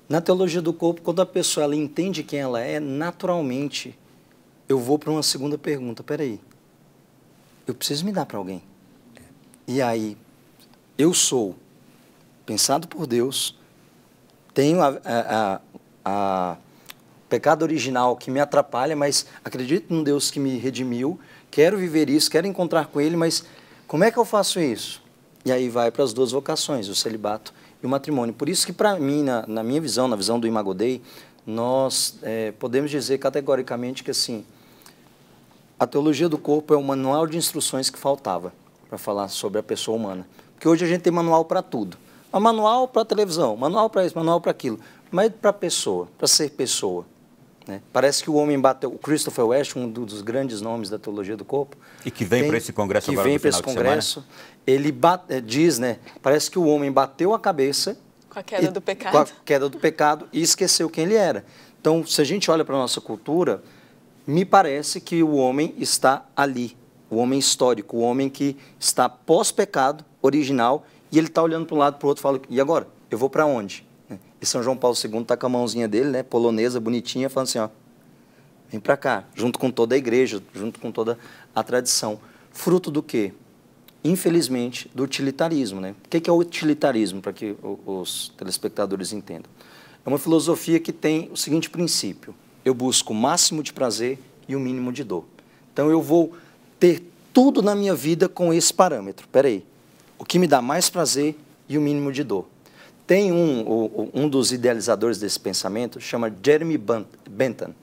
C: na teologia do corpo, quando a pessoa ela entende quem ela é, naturalmente, eu vou para uma segunda pergunta, peraí, eu preciso me dar para alguém. E aí, eu sou pensado por Deus, tenho a pecado original que me atrapalha, mas acredito num Deus que me redimiu, quero viver isso, quero encontrar com Ele, mas como é que eu faço isso? E aí vai para as duas vocações, o celibato e o matrimônio. Por isso que para mim, na minha visão, na visão do Imago Dei, nós podemos dizer categoricamente que assim, a teologia do corpo é o manual de instruções que faltava para falar sobre a pessoa humana. Porque hoje a gente tem manual para tudo. Um manual para televisão, manual para isso, manual para aquilo. Mas para a pessoa, para ser pessoa. Né? Parece que o homem bateu... O Christopher West, um dos grandes nomes da teologia do corpo...
A: E que vem para esse congresso agora no final de semana.
C: Ele diz, né? Parece que o homem bateu a cabeça...
B: Com a queda do pecado.
C: Com a queda do pecado e esqueceu quem ele era. Então, se a gente olha para a nossa cultura, me parece que o homem está ali, o homem histórico, o homem que está pós-pecado original, e ele está olhando para um lado, para o outro, e fala, e agora? Eu vou para onde? E São João Paulo II está com a mãozinha dele, né, polonesa, bonitinha, falando assim, ó, vem para cá, junto com toda a igreja, junto com toda a tradição. Fruto do quê? Infelizmente, do utilitarismo, né? O que é o utilitarismo, para que os telespectadores entendam? É uma filosofia que tem o seguinte princípio: eu busco o máximo de prazer e o mínimo de dor. Então, eu vou ter tudo na minha vida com esse parâmetro. Espera aí, o que me dá mais prazer e o mínimo de dor. Tem um dos idealizadores desse pensamento, chama Jeremy Bentham.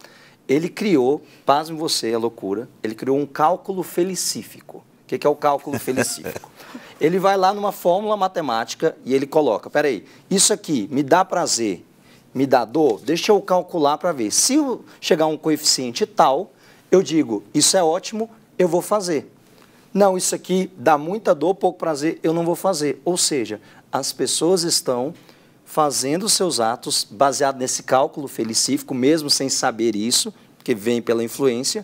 C: Ele criou, pasme você, a loucura, ele criou um cálculo felicífico. O que é o cálculo felicífico? Ele vai lá numa fórmula matemática e ele coloca, peraí, isso aqui me dá prazer, me dá dor? Deixa eu calcular para ver. Se chegar a um coeficiente tal, eu digo, isso é ótimo, eu vou fazer. Não, isso aqui dá muita dor, pouco prazer, eu não vou fazer. Ou seja, as pessoas estão fazendo seus atos baseado nesse cálculo felicífico, mesmo sem saber isso, porque vem pela influência.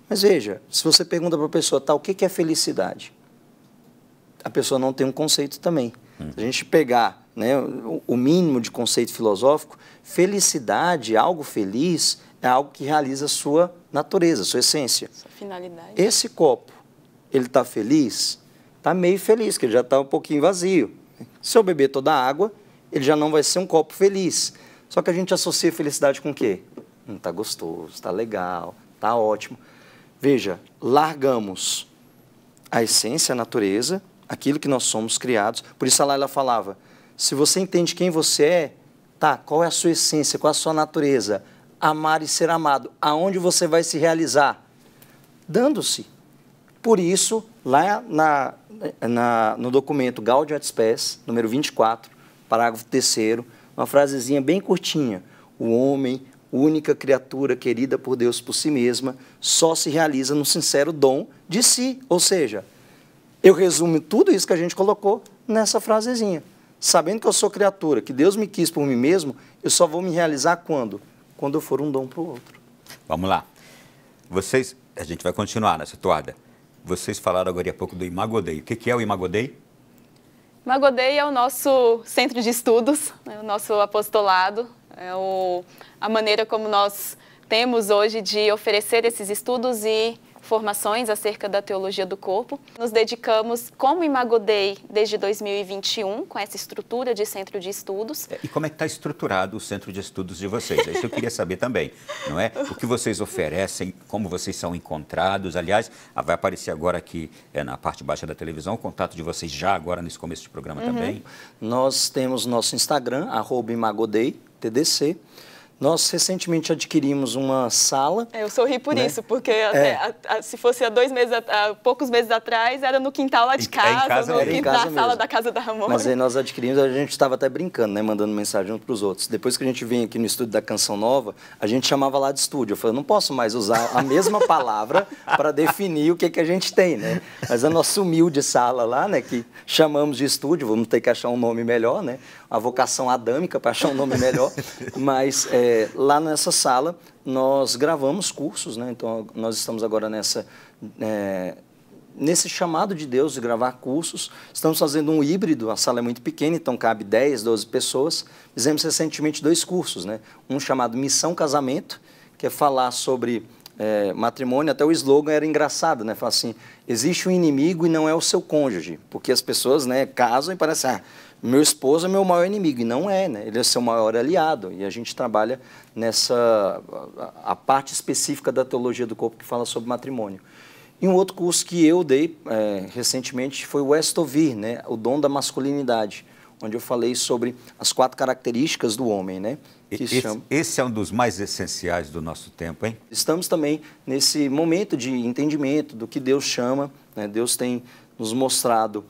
C: Mas veja, se você pergunta para a pessoa, tá, o que é felicidade? A pessoa não tem um conceito também. Se a gente pegar, né, o mínimo de conceito filosófico, felicidade, algo feliz, é algo que realiza a sua natureza, a sua essência.
B: Sua finalidade.
C: Esse copo, ele está feliz? Está meio feliz, que ele já está um pouquinho vazio. Se eu beber toda a água, ele já não vai ser um copo feliz. Só que a gente associa felicidade com o quê? Está gostoso, está legal, está ótimo. Veja, largamos a essência, a natureza, aquilo que nós somos criados. Por isso a Laila falava, se você entende quem você é, tá, qual é a sua essência, qual é a sua natureza? Amar e ser amado. Aonde você vai se realizar? Dando-se. Por isso, lá no documento Gaudium et Spes, número 24, parágrafo 3º, uma frasezinha bem curtinha. O homem, única criatura querida por Deus por si mesma, só se realiza no sincero dom de si. Ou seja, eu resumo tudo isso que a gente colocou nessa frasezinha. Sabendo que eu sou criatura, que Deus me quis por mim mesmo, eu só vou me realizar quando? Quando eu for um dom para o outro.
A: Vamos lá. Vocês, a gente vai continuar nessa toada. Vocês falaram agora há pouco do Imago Dei. O que é o Imago Dei?
B: Imago Dei é o nosso centro de estudos, né, o nosso apostolado, é a maneira como nós temos hoje de oferecer esses estudos e formações acerca da teologia do corpo. Nos dedicamos como Imago Dei desde 2021, com essa estrutura de centro de estudos.
A: E como é que está estruturado o centro de estudos de vocês? Isso eu queria saber também, não é? O que vocês oferecem, como vocês são encontrados. Aliás, vai aparecer agora aqui na parte baixa da televisão o contato de vocês já agora nesse começo de programa também.
C: Nós temos nosso Instagram, @imagodei, TDC. Nós recentemente adquirimos uma sala.
B: Eu sorri por isso, porque se fosse há poucos meses atrás, era no quintal lá de casa, no quintal da sala da casa da Ramona.
C: Mas aí nós adquirimos, a gente estava até brincando, né, mandando mensagem uns para os outros. Depois que a gente vinha aqui no estúdio da Canção Nova, a gente chamava lá de estúdio. Eu falei, não posso mais usar a mesma palavra para definir o que a gente tem, né? Mas a nossa humilde sala lá, né, que chamamos de estúdio, vamos ter que achar um nome melhor, né? A vocação adâmica para achar um nome melhor, mas lá nessa sala nós gravamos cursos, né? Então nós estamos agora nesse chamado de Deus de gravar cursos. Estamos fazendo um híbrido, a sala é muito pequena, então cabe 10, 12 pessoas. Fizemos recentemente 2 cursos, né? Um chamado Missão Casamento, que é falar sobre matrimônio. Até o slogan era engraçado, né? Fala assim, existe um inimigo e não é o seu cônjuge, porque as pessoas, né, casam e parecem, meu esposo é meu maior inimigo, e não é, né? Ele é seu maior aliado, e a gente trabalha a parte específica da teologia do corpo que fala sobre matrimônio. E um outro curso que eu dei recentemente foi o Estovir, né? O dom da masculinidade, onde eu falei sobre as 4 características do homem, né?
A: Esse é um dos mais essenciais do nosso tempo, hein?
C: Estamos também nesse momento de entendimento do que Deus chama, né? Deus tem nos mostrado,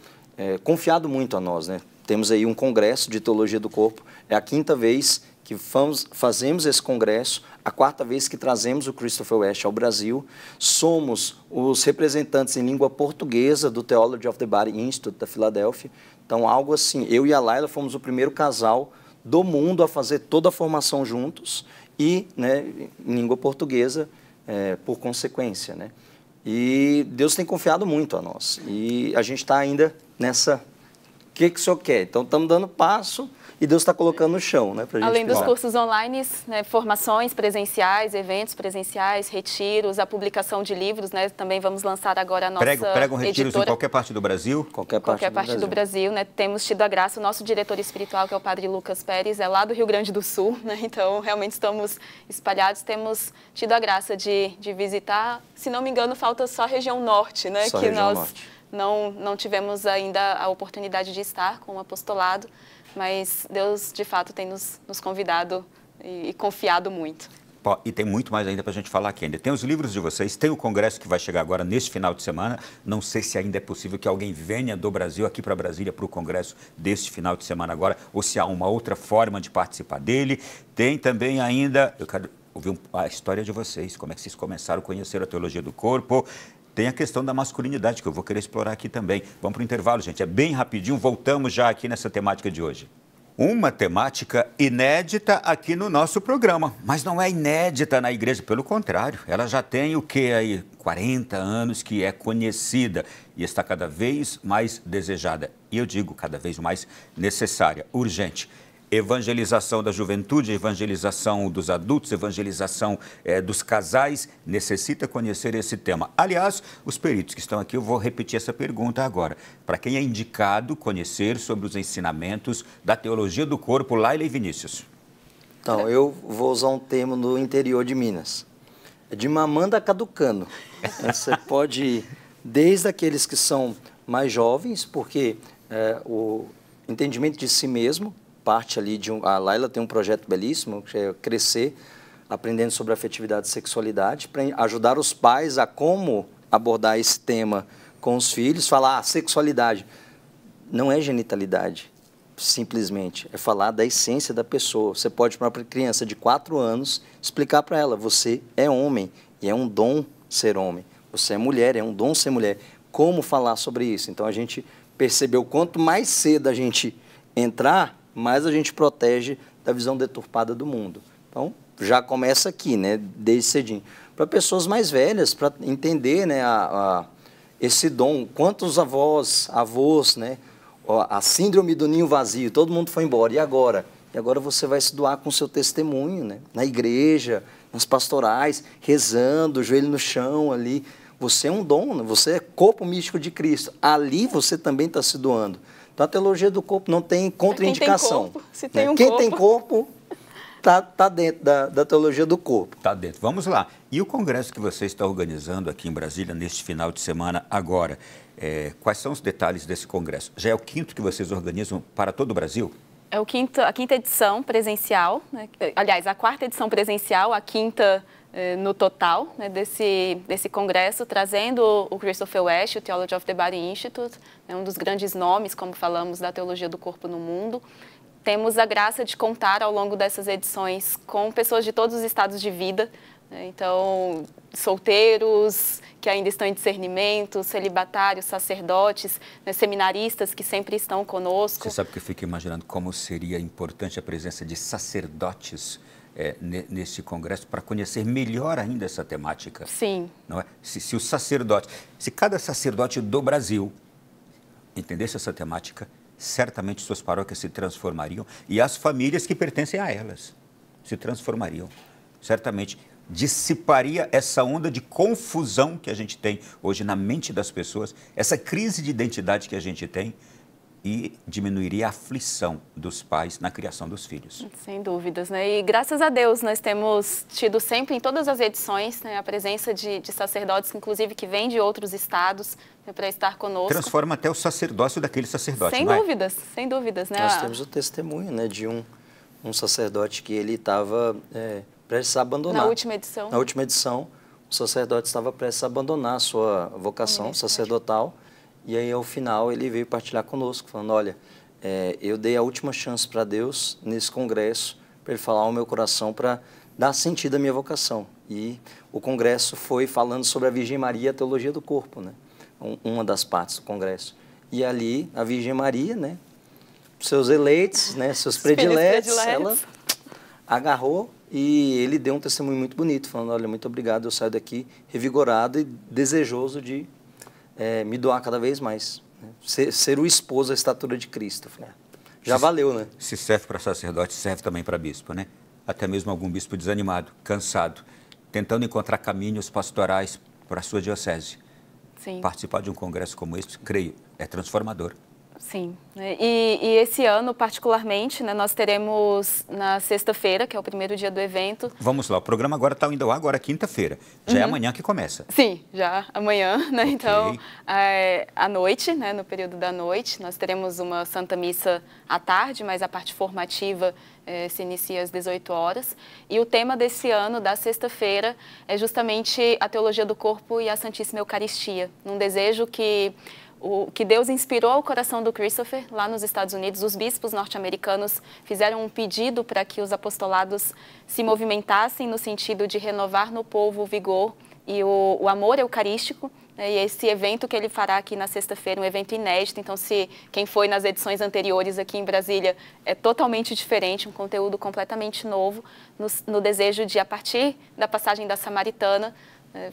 C: confiado muito a nós, né? Temos aí um congresso de teologia do corpo, é a 5ª vez que fazemos esse congresso, a 4ª vez que trazemos o Christopher West ao Brasil. Somos os representantes em língua portuguesa do Theology of the Body Institute da Filadélfia. Então, algo assim, eu e a Laila fomos o primeiro casal do mundo a fazer toda a formação juntos e, né, em língua portuguesa, por consequência, né? E Deus tem confiado muito a nós. E a gente está ainda nessa... O que o senhor quer? Então, estamos dando passo e Deus está colocando no chão, né? Pra gente
B: Além dos
C: pisar.
B: cursos online, né, formações presenciais, eventos presenciais, retiros, a publicação de livros, né? Também vamos lançar agora a nossa
A: Pregam retiros
B: editora.
A: em qualquer parte do Brasil?
C: Qualquer parte
B: do Brasil, né? Temos tido a graça, o nosso diretor espiritual, que é o padre Lucas Pérez, é lá do Rio Grande do Sul, né? Então, realmente estamos espalhados, temos tido a graça de visitar, se não me engano, falta só a região norte, né?
C: Só a
B: que
C: região
B: nós
C: norte.
B: não tivemos ainda a oportunidade de estar com o apostolado, mas Deus, de fato, tem nos convidado e confiado muito.
A: E tem muito mais ainda para a gente falar aqui ainda. Tem os livros de vocês, tem o congresso que vai chegar agora neste final de semana. Não sei se ainda é possível que alguém venha do Brasil aqui para Brasília para o congresso deste final de semana agora, ou se há uma outra forma de participar dele. Tem também ainda, eu quero ouvir a história de vocês, como é que vocês começaram a conhecer a teologia do corpo. Tem a questão da masculinidade, que eu vou querer explorar aqui também. Vamos para o intervalo, gente. É bem rapidinho, voltamos já aqui nessa temática de hoje. Uma temática inédita aqui no nosso programa, mas não é inédita na igreja, pelo contrário, ela já tem o que aí, 40 anos que é conhecida e está cada vez mais desejada. E eu digo cada vez mais necessária, urgente. Evangelização da juventude, evangelização dos adultos, evangelização dos casais, necessita conhecer esse tema. Aliás, os peritos que estão aqui, eu vou repetir essa pergunta agora. Para quem é indicado conhecer sobre os ensinamentos da teologia do corpo, Laila e Vinícius?
C: Então, eu vou usar um termo do interior de Minas. É de mamanda caducando. Você pode ir desde aqueles que são mais jovens, porque o entendimento de si mesmo, parte ali de a Laila tem um projeto belíssimo, que é Crescer, aprendendo sobre afetividade e sexualidade, para ajudar os pais a como abordar esse tema com os filhos, falar, sexualidade não é genitalidade, simplesmente, é falar da essência da pessoa. Você pode, para uma criança de 4 anos, explicar para ela, você é homem e é um dom ser homem, você é mulher, é um dom ser mulher. Como falar sobre isso? Então, a gente percebeu, quanto mais cedo a gente entrar, mais a gente protege da visão deturpada do mundo. Então, já começa aqui, né, desde cedinho. Para pessoas mais velhas, para entender, né, esse dom, quantos avós, né, a síndrome do ninho vazio, todo mundo foi embora, e agora? E agora você vai se doar com o seu testemunho, né, na igreja, nas pastorais, rezando, joelho no chão ali. Você é um dom, né? Você é corpo místico de Cristo. Ali você também está se doando. Então, a teologia do corpo não tem contraindicação. Quem tem corpo está dentro da teologia do corpo.
A: Está dentro. Vamos lá. E o congresso que você está organizando aqui em Brasília, neste final de semana agora, quais são os detalhes desse congresso? Já é o 5º que vocês organizam para todo o Brasil?
B: É a 5ª edição presencial, né? Aliás, a 4ª edição presencial, a 5ª no total, né, desse congresso, trazendo o Christopher West, o Theology of the Body Institute, né, um dos grandes nomes, como falamos, da teologia do corpo no mundo. Temos a graça de contar, ao longo dessas edições, com pessoas de todos os estados de vida, né, então, solteiros que ainda estão em discernimento, celibatários, sacerdotes, né, seminaristas que sempre estão conosco.
A: Você sabe que eu fico imaginando como seria importante a presença de sacerdotes nesse congresso para conhecer melhor ainda essa temática.
B: Sim.
A: Não é? Se o sacerdote, se cada sacerdote do Brasil entendesse essa temática, certamente suas paróquias se transformariam e as famílias que pertencem a elas se transformariam. Certamente dissiparia essa onda de confusão que a gente tem hoje na mente das pessoas, essa crise de identidade que a gente tem, e diminuiria a aflição dos pais na criação dos filhos.
B: Sem dúvidas, né? E graças a Deus nós temos tido sempre em todas as edições, né, a presença de sacerdotes, inclusive que vêm de outros estados, né, para estar conosco.
A: Transforma até o sacerdócio daquele sacerdote,
B: sem
A: não
B: dúvidas, sem dúvidas, né?
C: Nós temos o testemunho, né, de um sacerdote que ele estava prestes a abandonar.
B: Na última edição.
C: Na última edição, o sacerdote estava prestes a abandonar a sua vocação sacerdotal. E aí, ao final, ele veio partilhar conosco, falando, olha, eu dei a última chance para Deus nesse congresso, para Ele falar ao meu coração, para dar sentido à minha vocação. E o congresso foi falando sobre a Virgem Maria e a teologia do corpo, né? Uma das partes do congresso. E ali, a Virgem Maria, né, seus eleitos, né, seus prediletos, ela agarrou E ele deu um testemunho muito bonito, falando, olha, muito obrigado, eu saio daqui revigorado e desejoso de me doar cada vez mais. Né? Ser o esposo à estatura de Cristo. Falei, já valeu, né?
A: Se serve para sacerdote, serve também para bispo, né? Até mesmo algum bispo desanimado, cansado, tentando encontrar caminhos pastorais para a sua diocese.
B: Sim.
A: Participar de um congresso como esse, creio, é transformador.
B: Sim, e esse ano particularmente, né, nós teremos na sexta-feira, que é o primeiro dia do evento.
A: Vamos lá, o programa agora está indo agora quinta-feira, já é amanhã que começa.
B: Sim, já amanhã, né,
A: Okay.
B: Então à noite, né, no período da noite, nós teremos uma Santa Missa à tarde, mas a parte formativa se inicia às 18 horas. E o tema desse ano, da sexta-feira, é justamente a teologia do corpo e a Santíssima Eucaristia, num desejo que Deus inspirou o coração do Christopher, lá nos Estados Unidos. Os bispos norte-americanos fizeram um pedido para que os apostolados se movimentassem no sentido de renovar no povo o vigor e o amor eucarístico. E esse evento que ele fará aqui na sexta-feira, um evento inédito, então se quem foi nas edições anteriores aqui em Brasília é totalmente diferente, um conteúdo completamente novo, no desejo de, a partir da passagem da Samaritana,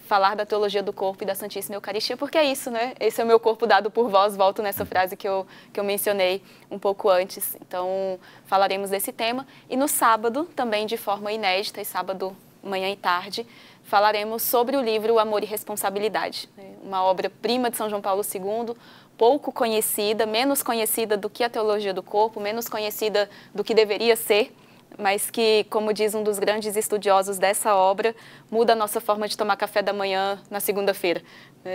B: falar da teologia do corpo e da Santíssima Eucaristia, porque é isso, né? Esse é o meu corpo dado por vós, volto nessa frase que eu mencionei um pouco antes. Então, falaremos desse tema. E no sábado, também de forma inédita, e sábado, manhã e tarde, falaremos sobre o livro Amor e Responsabilidade, uma obra-prima de São João Paulo II, pouco conhecida, menos conhecida do que a teologia do corpo, menos conhecida do que deveria ser, mas que, como diz um dos grandes estudiosos dessa obra, muda a nossa forma de tomar café da manhã na segunda-feira,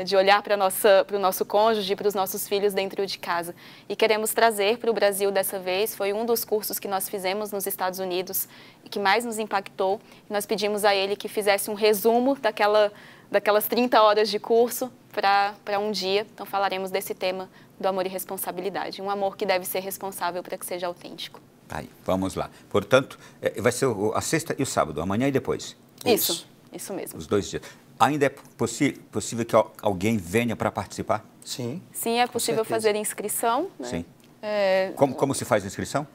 B: de olhar para o nosso cônjuge, para os nossos filhos dentro de casa. E queremos trazer para o Brasil dessa vez, foi um dos cursos que nós fizemos nos Estados Unidos e que mais nos impactou. Nós pedimos a ele que fizesse um resumo daquelas 30 horas de curso para um dia. Então falaremos desse tema do amor e responsabilidade, um amor que deve ser responsável para que seja autêntico.
A: Aí, vamos lá. Portanto, vai ser a sexta e o sábado, amanhã e depois.
B: Isso mesmo.
A: Os 2 dias. Ainda é possível que alguém venha para participar?
C: Sim.
B: Sim, é possível fazer inscrição. Né?
A: Sim. Como se faz a inscrição?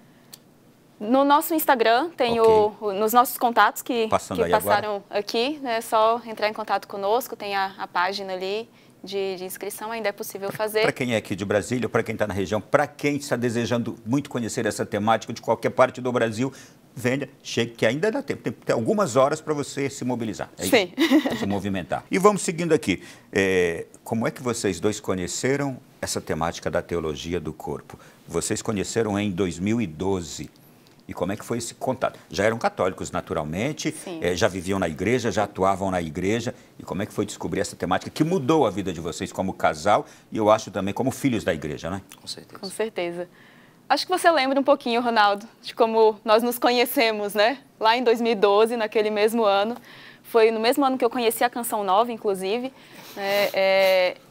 B: No nosso Instagram, tem nos nossos contatos que passaram aqui, é só entrar em contato conosco, tem a página ali de inscrição, ainda é possível fazer.
A: Para quem é aqui de Brasília, para quem está na região, para quem está desejando muito conhecer essa temática de qualquer parte do Brasil, venha, chegue, que ainda dá tempo. Tem algumas horas para você se mobilizar.
B: Sim.
A: Se movimentar. E vamos seguindo aqui. Como é que vocês dois conheceram essa temática da teologia do corpo? Vocês conheceram em 2012. E como é que foi esse contato? Já eram católicos, naturalmente, já viviam na igreja, já atuavam na igreja. E como é que foi descobrir essa temática que mudou a vida de vocês como casal e eu acho também como filhos da igreja, né?
C: Com certeza.
B: Com certeza. Acho que você lembra um pouquinho, Ronaldo, de como nós nos conhecemos, né? Lá em 2012, naquele mesmo ano. Foi no mesmo ano que eu conheci a Canção Nova, inclusive.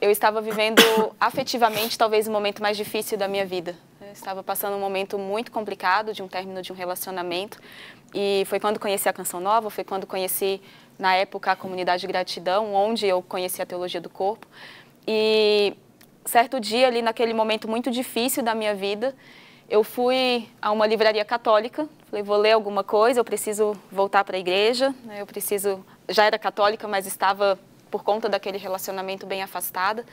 B: Eu estava vivendo afetivamente talvez o momento mais difícil da minha vida. Eu estava passando um momento muito complicado de um término de um relacionamento. E foi quando conheci a Canção Nova, foi quando conheci, na época, a Comunidade de Gratidão, onde eu conheci a teologia do corpo. E certo dia, ali naquele momento muito difícil da minha vida, eu fui a uma livraria católica, falei, vou ler alguma coisa, eu preciso voltar para a igreja, né? Já era católica, mas estava, por conta daquele relacionamento, bem afastada.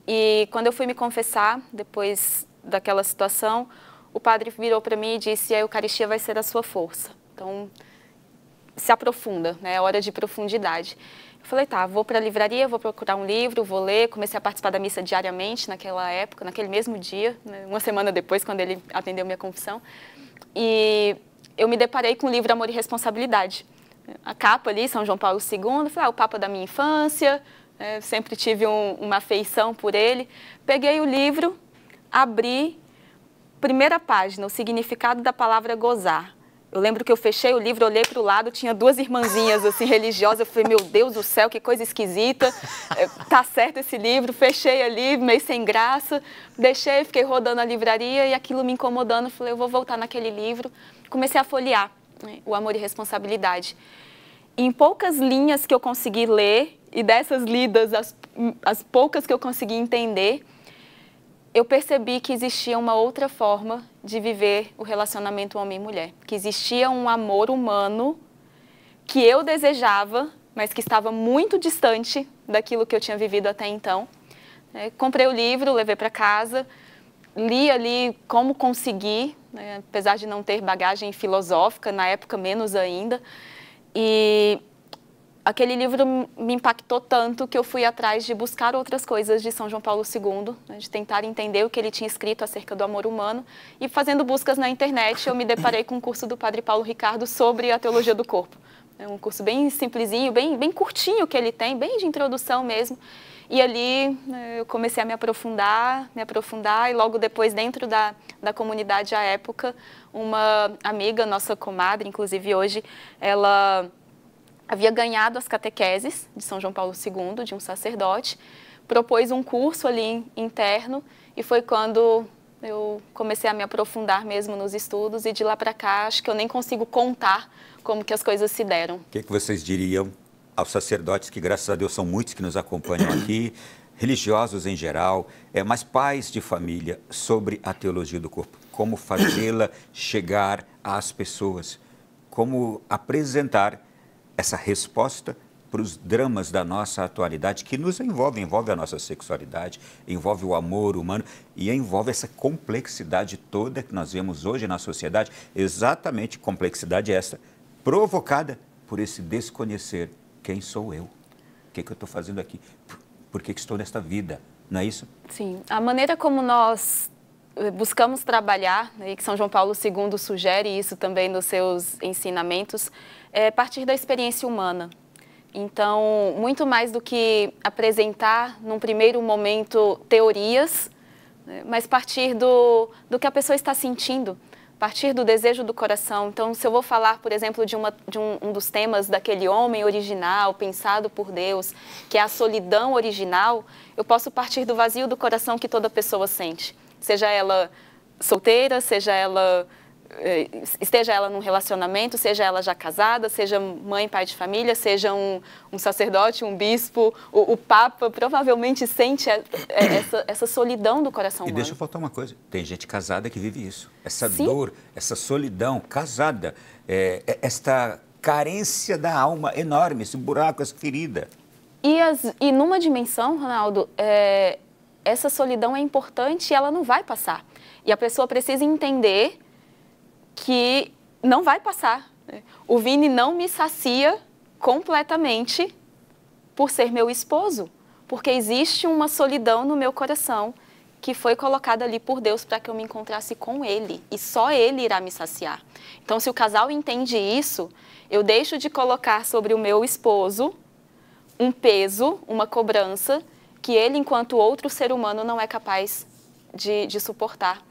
B: E quando eu fui me confessar, depois daquela situação, o padre virou para mim e disse, a Eucaristia vai ser a sua força. Então, se aprofunda, né? É hora de profundidade. Eu falei, tá, vou para a livraria, vou procurar um livro, vou ler. Comecei a participar da missa diariamente naquela época, naquele mesmo dia, né? Uma semana depois, quando ele atendeu minha confissão. E eu me deparei com o livro Amor e Responsabilidade. A capa ali, São João Paulo II, falei, o Papa da minha infância, sempre tive uma afeição por ele. Peguei o livro, abri, primeira página, o significado da palavra gozar. Eu lembro que eu fechei o livro, olhei para o lado, tinha 2 irmãzinhas assim, religiosas. Eu falei, meu Deus do céu, que coisa esquisita. Tá certo esse livro. Fechei ali, meio sem graça. Deixei, fiquei rodando a livraria e aquilo me incomodando. Falei, eu vou voltar naquele livro. Comecei a folhear, né, o Amor e Responsabilidade. E em poucas linhas que eu consegui ler, e dessas lidas, as poucas que eu consegui entender, eu percebi que existia uma outra forma de viver o relacionamento homem e mulher. Que existia um amor humano que eu desejava, mas que estava muito distante daquilo que eu tinha vivido até então. Comprei o livro, levei para casa, li ali como conseguir, né, apesar de não ter bagagem filosófica, na época menos ainda, e aquele livro me impactou tanto que eu fui atrás de buscar outras coisas de São João Paulo II, né, de tentar entender o que ele tinha escrito acerca do amor humano, e fazendo buscas na internet eu me deparei com um curso do Padre Paulo Ricardo sobre a teologia do corpo. É um curso bem simplesinho, bem curtinho que ele tem, bem de introdução mesmo. E ali eu comecei a me aprofundar, e logo depois, dentro da comunidade à época, uma amiga, nossa comadre, inclusive hoje, ela havia ganhado as catequeses de São João Paulo II, de um sacerdote, propôs um curso ali interno, e foi quando eu comecei a me aprofundar mesmo nos estudos, e de lá para cá, acho que eu nem consigo contar como que as coisas se deram.
A: O que vocês diriam aos sacerdotes, que graças a Deus são muitos que nos acompanham aqui, religiosos em geral, mas pais de família, sobre a teologia do corpo? Como fazê-la chegar às pessoas? Como apresentar essa resposta para os dramas da nossa atualidade, que nos envolve a nossa sexualidade, envolve o amor humano e envolve essa complexidade toda que nós vemos hoje na sociedade, exatamente complexidade essa, provocada por esse desconhecer. Quem sou eu? O que eu estou fazendo aqui? Por que estou nesta vida? Não é isso?
B: Sim. A maneira como nós buscamos trabalhar, e que São João Paulo II sugere isso também nos seus ensinamentos, é partir da experiência humana. Então, muito mais do que apresentar, num primeiro momento, teorias, mas partir do que a pessoa está sentindo, partir do desejo do coração. Então, se eu vou falar, por exemplo, de um dos temas daquele homem original, pensado por Deus, que é a solidão original, eu posso partir do vazio do coração que toda pessoa sente. Seja ela solteira, esteja ela num relacionamento, seja ela já casada, seja mãe, pai de família, seja um sacerdote, um bispo, o Papa provavelmente sente essa solidão do coração humano.
A: E deixa eu faltar uma coisa, tem gente casada que vive isso, essa dor, essa solidão, casada, esta carência da alma enorme, esse buraco, essa ferida.
B: E numa dimensão, Ronaldo, essa solidão é importante e ela não vai passar. E a pessoa precisa entender que não vai passar. O Vini não me sacia completamente por ser meu esposo, porque existe uma solidão no meu coração que foi colocada ali por Deus para que eu me encontrasse com Ele, e só Ele irá me saciar. Então, se o casal entende isso, eu deixo de colocar sobre o meu esposo um peso, uma cobrança, que ele, enquanto outro ser humano, não é capaz de suportar.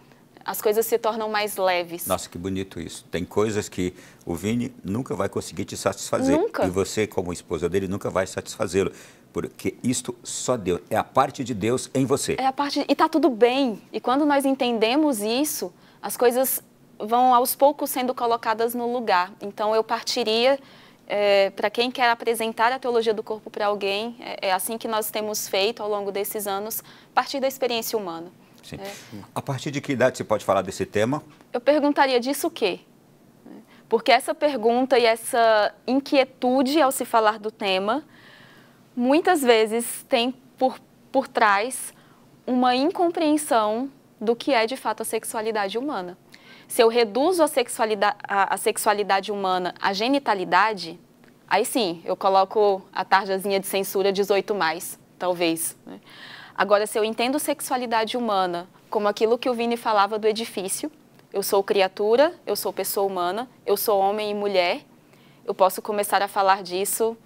B: As coisas se tornam mais leves.
A: Nossa, que bonito isso. Tem coisas que o Vini nunca vai conseguir te satisfazer.
B: Nunca.
A: E você, como esposa dele, nunca vai satisfazê-lo. Porque isto só Deus, é a parte de Deus em você.
B: E está tudo bem. E quando nós entendemos isso, as coisas vão aos poucos sendo colocadas no lugar. Então, eu partiria, para quem quer apresentar a teologia do corpo para alguém, é assim que nós temos feito ao longo desses anos, partir da experiência humana.
A: Sim. A partir de que idade você pode falar desse tema?
B: Eu perguntaria disso o quê? Porque essa pergunta e essa inquietude ao se falar do tema, muitas vezes tem por trás uma incompreensão do que é de fato a sexualidade humana. Se eu reduzo a sexualidade humana à genitalidade, aí sim, eu coloco a tarjazinha de censura 18+, talvez, né? Agora, se eu entendo sexualidade humana como aquilo que o Vini falava do edifício, eu sou criatura, eu sou pessoa humana, eu sou homem e mulher, eu posso começar a falar disso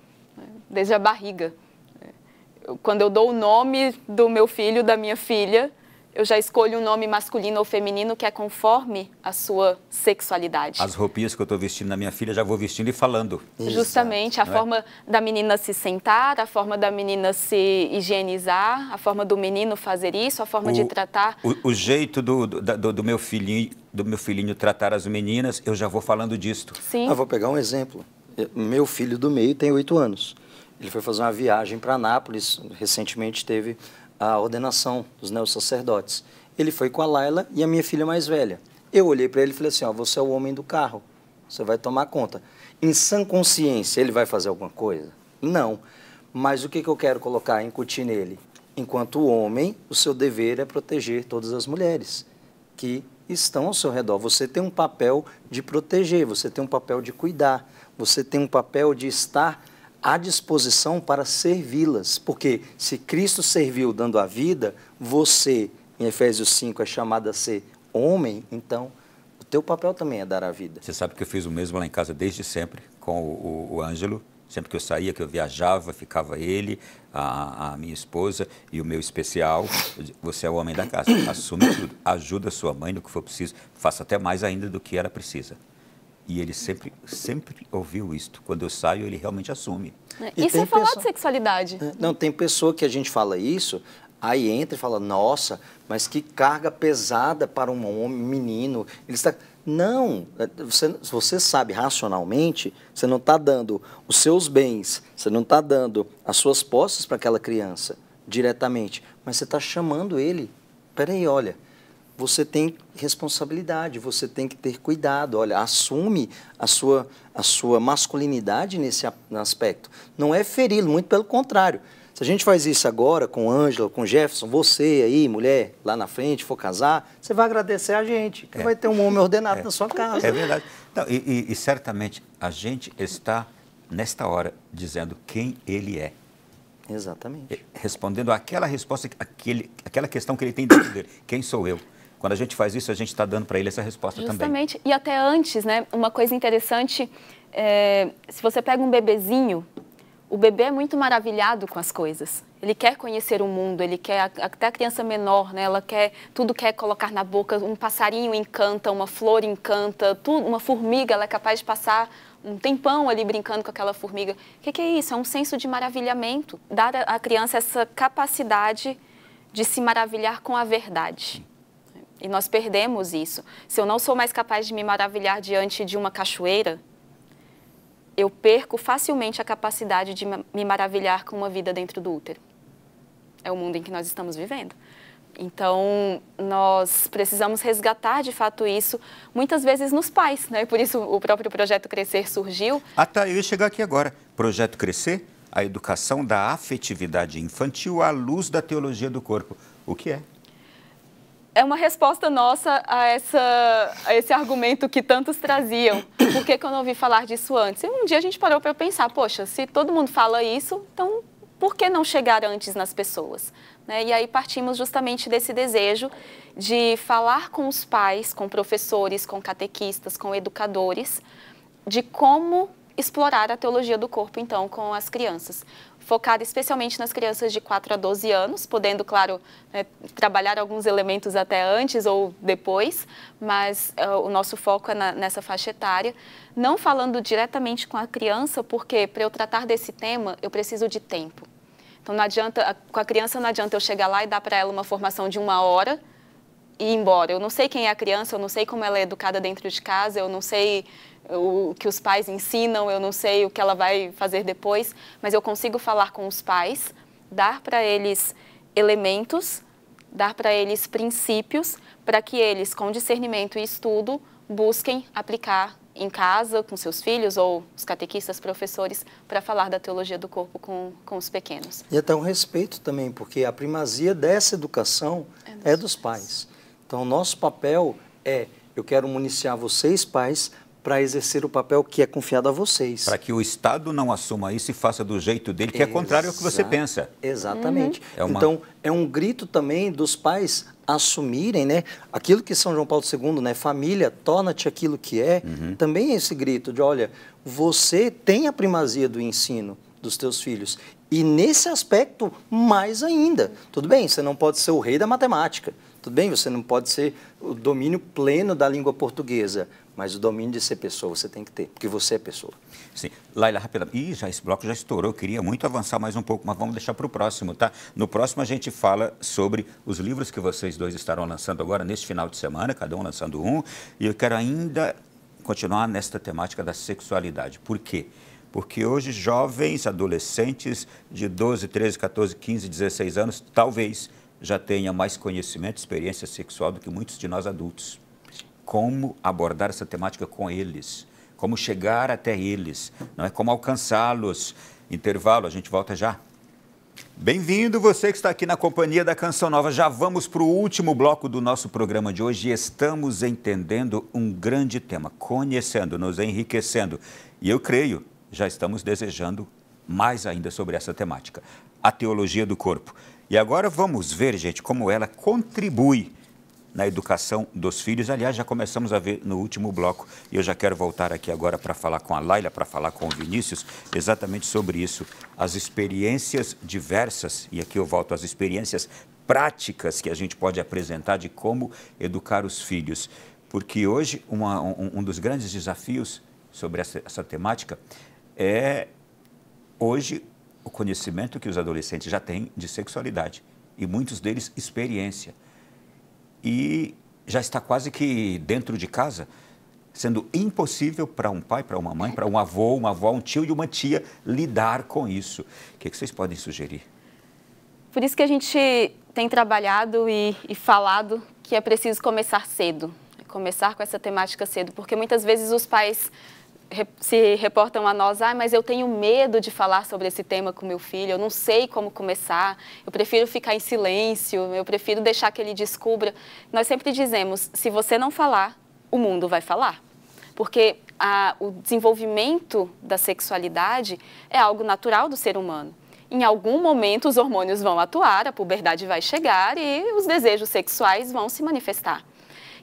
B: desde a barriga. Quando eu dou o nome do meu filho, da minha filha, eu já escolho um nome masculino ou feminino que é conforme a sua sexualidade.
A: As roupinhas que eu estou vestindo na minha filha, já vou vestindo e falando.
B: Justamente, a forma da menina se sentar, a forma da menina se higienizar, a forma do menino fazer isso, a forma de tratar.
A: O jeito do meu filhinho tratar as meninas, eu já vou falando disto.
B: Sim.
C: Vou pegar um exemplo. Meu filho do meio tem 8 anos. Ele foi fazer uma viagem para Anápolis, recentemente teve a ordenação dos neossacerdotes. Ele foi com a Laila e a minha filha mais velha. Eu olhei para ele e falei assim, você é o homem do carro. você vai tomar conta. Em sã consciência, ele vai fazer alguma coisa? Não. Mas o que eu quero colocar, incutir nele? Enquanto homem, o seu dever é proteger todas as mulheres que estão ao seu redor. Você tem um papel de proteger, você tem um papel de cuidar, você tem um papel de estar à disposição para servi-las. Porque se Cristo serviu dando a vida, você, em Efésios 5, é chamado a ser homem, então o teu papel também é dar a vida.
A: Você sabe que eu fiz o mesmo lá em casa desde sempre, com o Ângelo. Sempre que eu saía, que eu viajava, ficava ele, a minha esposa e o meu especial. Você é o homem da casa, assume tudo, ajuda a sua mãe no que for preciso, faça até mais ainda do que ela precisa. E ele sempre ouviu isto. Quando eu saio, ele realmente assume.
B: Isso é falar de sexualidade.
C: Não, tem pessoa que a gente fala isso, aí entra e fala, nossa, mas que carga pesada para um homem, menino. Ele está... Não, você sabe racionalmente, você não está dando os seus bens, você não está dando as suas posses para aquela criança diretamente, mas você está chamando ele. Peraí, olha, você tem responsabilidade, você tem que ter cuidado, olha, assume a sua masculinidade nesse aspecto. Não é feri-lo, muito pelo contrário. Se a gente faz isso agora com o Ângelo, com o Jefferson, você aí, mulher, lá na frente, for casar, você vai agradecer a gente, que vai ter um homem ordenado na sua casa.
A: É verdade. Não, e certamente a gente está, nesta hora, dizendo quem ele é.
C: Exatamente.
A: Respondendo àquela resposta, aquela questão que ele tem dentro dele. Quem sou eu? Quando a gente faz isso, a gente está dando para ele essa resposta também.
B: Justamente. E até antes, né, uma coisa interessante, se você pega um bebezinho, o bebê é muito maravilhado com as coisas. Ele quer conhecer o mundo, ele quer, até a criança menor, né? Ela tudo quer colocar na boca. Um passarinho encanta, uma flor encanta, uma formiga, ela é capaz de passar um tempão ali brincando com aquela formiga. O que é isso? É um senso de maravilhamento. Dar à criança essa capacidade de se maravilhar com a verdade. E nós perdemos isso. Se eu não sou mais capaz de me maravilhar diante de uma cachoeira, eu perco facilmente a capacidade de me maravilhar com uma vida dentro do útero. É o mundo em que nós estamos vivendo. Então, nós precisamos resgatar, de fato, isso, muitas vezes nos pais, né? Por isso o próprio Projeto Crescer surgiu.
A: Tá, eu ia chegar aqui agora. Projeto Crescer, a educação da afetividade infantil à luz da teologia do corpo. O que é?
B: É uma resposta nossa a esse argumento que tantos traziam. Por que eu não ouvi falar disso antes? E um dia a gente parou para pensar, poxa, se todo mundo fala isso, então por que não chegar antes nas pessoas? Né? E aí partimos justamente desse desejo de falar com os pais, com professores, com catequistas, com educadores, de como explorar a teologia do corpo, então, com as crianças. Focada especialmente nas crianças de 4 a 12 anos, podendo, claro, trabalhar alguns elementos até antes ou depois, mas o nosso foco é nessa faixa etária. Não falando diretamente com a criança, porque para eu tratar desse tema, eu preciso de tempo. Então, não adianta, com a criança não adianta eu chegar lá e dar para ela uma formação de 1 hora e ir embora. Eu não sei quem é a criança, eu não sei como ela é educada dentro de casa, eu não sei o que os pais ensinam, eu não sei o que ela vai fazer depois, mas eu consigo falar com os pais, dar para eles elementos, dar para eles princípios, para que eles, com discernimento e estudo, busquem aplicar em casa, com seus filhos ou os catequistas, professores, para falar da teologia do corpo com os pequenos.
C: E até um respeito também, porque a primazia dessa educação é dos pais. Então, o nosso papel eu quero municiar vocês, pais, para exercer o papel que é confiado a vocês.
A: Para que o Estado não assuma isso e faça do jeito dele, que é contrário ao que você pensa.
C: Exatamente. Então, é um grito também dos pais assumirem, né, aquilo que São João Paulo II, né, família, torna-te aquilo que é, também é esse grito de, olha, você tem a primazia do ensino dos teus filhos. E nesse aspecto, mais ainda. Tudo bem, você não pode ser o rei da matemática. Tudo bem, você não pode ser o domínio pleno da língua portuguesa, mas o domínio de ser pessoa você tem que ter, porque você é pessoa.
A: Sim. Laila, rapidamente. Esse bloco já estourou, eu queria muito avançar mais um pouco, mas vamos deixar para o próximo, tá? No próximo a gente fala sobre os livros que vocês dois estarão lançando agora, neste final de semana, cada um lançando um, e eu quero ainda continuar nesta temática da sexualidade. Por quê? Porque hoje jovens, adolescentes de 12, 13, 14, 15, 16 anos, talvez já tenha mais conhecimento, experiência sexual do que muitos de nós adultos. Como abordar essa temática com eles? como chegar até eles, não é? Como alcançá-los. Intervalo, a gente volta já. Bem-vindo você que está aqui na companhia da Canção Nova. Já vamos para o último bloco do nosso programa de hoje e estamos entendendo um grande tema, conhecendo, nos enriquecendo. E eu creio, já estamos desejando mais ainda sobre essa temática, a teologia do corpo. E agora vamos ver, gente, como ela contribui na educação dos filhos. Aliás, já começamos a ver no último bloco e eu já quero voltar aqui agora para falar com a Laila, para falar com o Vinícius, exatamente sobre isso, as experiências diversas, e aqui eu volto às experiências práticas que a gente pode apresentar de como educar os filhos. Porque hoje um dos grandes desafios sobre essa temática é, hoje, o conhecimento que os adolescentes já têm de sexualidade e muitos deles experiência. E já está quase que dentro de casa, sendo impossível para um pai, para uma mãe, para um avô, uma avó, um tio e uma tia lidar com isso. O que vocês podem sugerir?
B: Por isso que a gente tem trabalhado e falado que é preciso começar cedo, começar com essa temática cedo, porque muitas vezes os pais se reportam a nós, mas eu tenho medo de falar sobre esse tema com meu filho, eu não sei como começar, eu prefiro ficar em silêncio, eu prefiro deixar que ele descubra. Nós sempre dizemos, se você não falar, o mundo vai falar. Porque o desenvolvimento da sexualidade é algo natural do ser humano. Em algum momento os hormônios vão atuar, a puberdade vai chegar e os desejos sexuais vão se manifestar.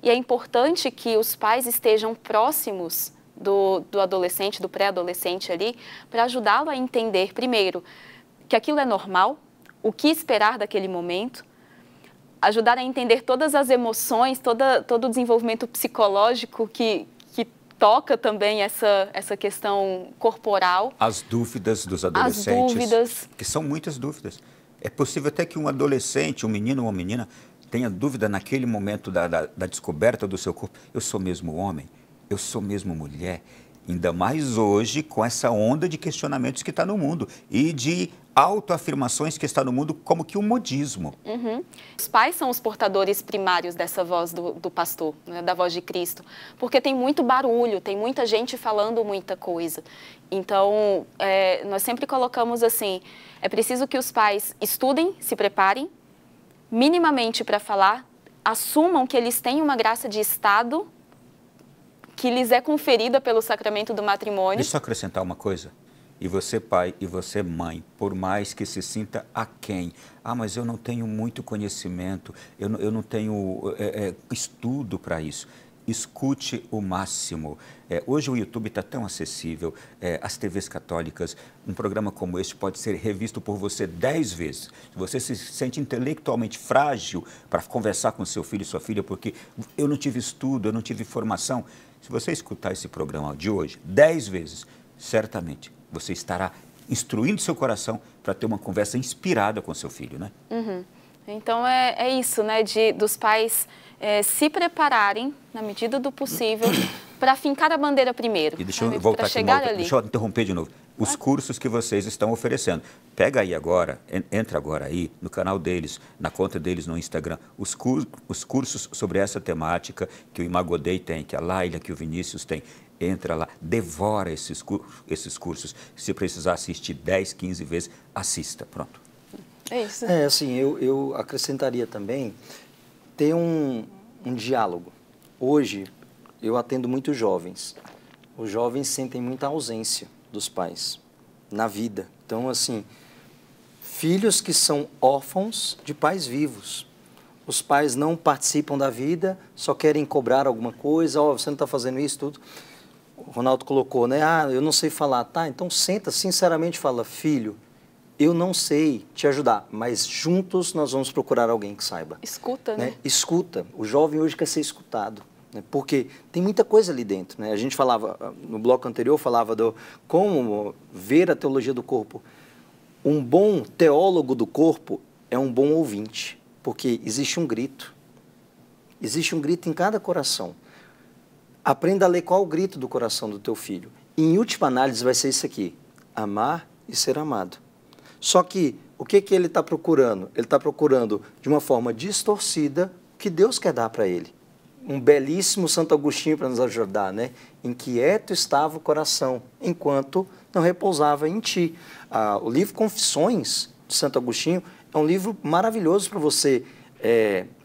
B: E é importante que os pais estejam próximos do adolescente, do pré-adolescente ali, para ajudá-lo a entender, primeiro, que aquilo é normal, o que esperar daquele momento, ajudar a entender todas as emoções, todo o desenvolvimento psicológico que toca também essa questão corporal.
A: As dúvidas dos adolescentes.
B: As dúvidas.
A: Que são muitas dúvidas. É possível até que um adolescente, um menino ou uma menina, tenha dúvida naquele momento da descoberta do seu corpo. Eu sou mesmo homem? Eu sou mesmo mulher? Ainda mais hoje com essa onda de questionamentos que está no mundo e de autoafirmações que está no mundo como que um modismo.
B: Uhum. Os pais são os portadores primários dessa voz do pastor, né, da voz de Cristo, porque tem muito barulho, tem muita gente falando muita coisa. Então, nós sempre colocamos assim, é preciso que os pais estudem, se preparem, minimamente para falar, assumam que eles têm uma graça de estado que lhes é conferida pelo sacramento do matrimônio.
A: Deixa eu acrescentar uma coisa. E você, pai, e você, mãe, por mais que se sinta aquém, mas eu não tenho muito conhecimento, eu não tenho estudo para isso. Escute o máximo. Hoje o YouTube está tão acessível, as TVs católicas, um programa como este pode ser revisto por você 10 vezes. Se você se sente intelectualmente frágil para conversar com seu filho e sua filha, porque eu não tive estudo, eu não tive formação, se você escutar esse programa de hoje 10 vezes, certamente você estará instruindo seu coração para ter uma conversa inspirada com seu filho, né?
B: Uhum. Então é isso, né, dos pais se prepararem, na medida do possível, para fincar a bandeira primeiro.
A: E deixa eu voltar aqui, deixa eu interromper de novo. Os cursos que vocês estão oferecendo. Pega aí agora, entra agora aí no canal deles, na conta deles no Instagram, os cursos sobre essa temática que o Imagodei tem, que a Laila, que o Vinícius tem. Entra lá, devora esses cursos. Se precisar assistir 10, 15 vezes, assista. Pronto.
B: É isso.
C: Assim, eu acrescentaria também ter um diálogo. Hoje, eu atendo muitos jovens. Os jovens sentem muita ausência dos pais na vida. Então, assim, filhos que são órfãos de pais vivos. Os pais não participam da vida, só querem cobrar alguma coisa. Você não está fazendo isso, tudo. O Ronaldo colocou, né? Eu não sei falar. Tá, então senta, sinceramente fala, filho, eu não sei te ajudar, mas juntos nós vamos procurar alguém que saiba.
B: Escuta, né?
C: Escuta. O jovem hoje quer ser escutado, né? Porque tem muita coisa ali dentro, né? A gente falava, no bloco anterior, falava do como ver a teologia do corpo. Um bom teólogo do corpo é um bom ouvinte, porque existe um grito. Existe um grito em cada coração. Aprenda a ler qual é o grito do coração do teu filho. E, em última análise, vai ser isso aqui: amar e ser amado. Só que, o que ele está procurando? Ele está procurando, de uma forma distorcida, o que Deus quer dar para ele. um belíssimo Santo Agostinho para nos ajudar, né? Inquieto estava o coração, enquanto não repousava em ti. O livro Confissões, de Santo Agostinho, é um livro maravilhoso para você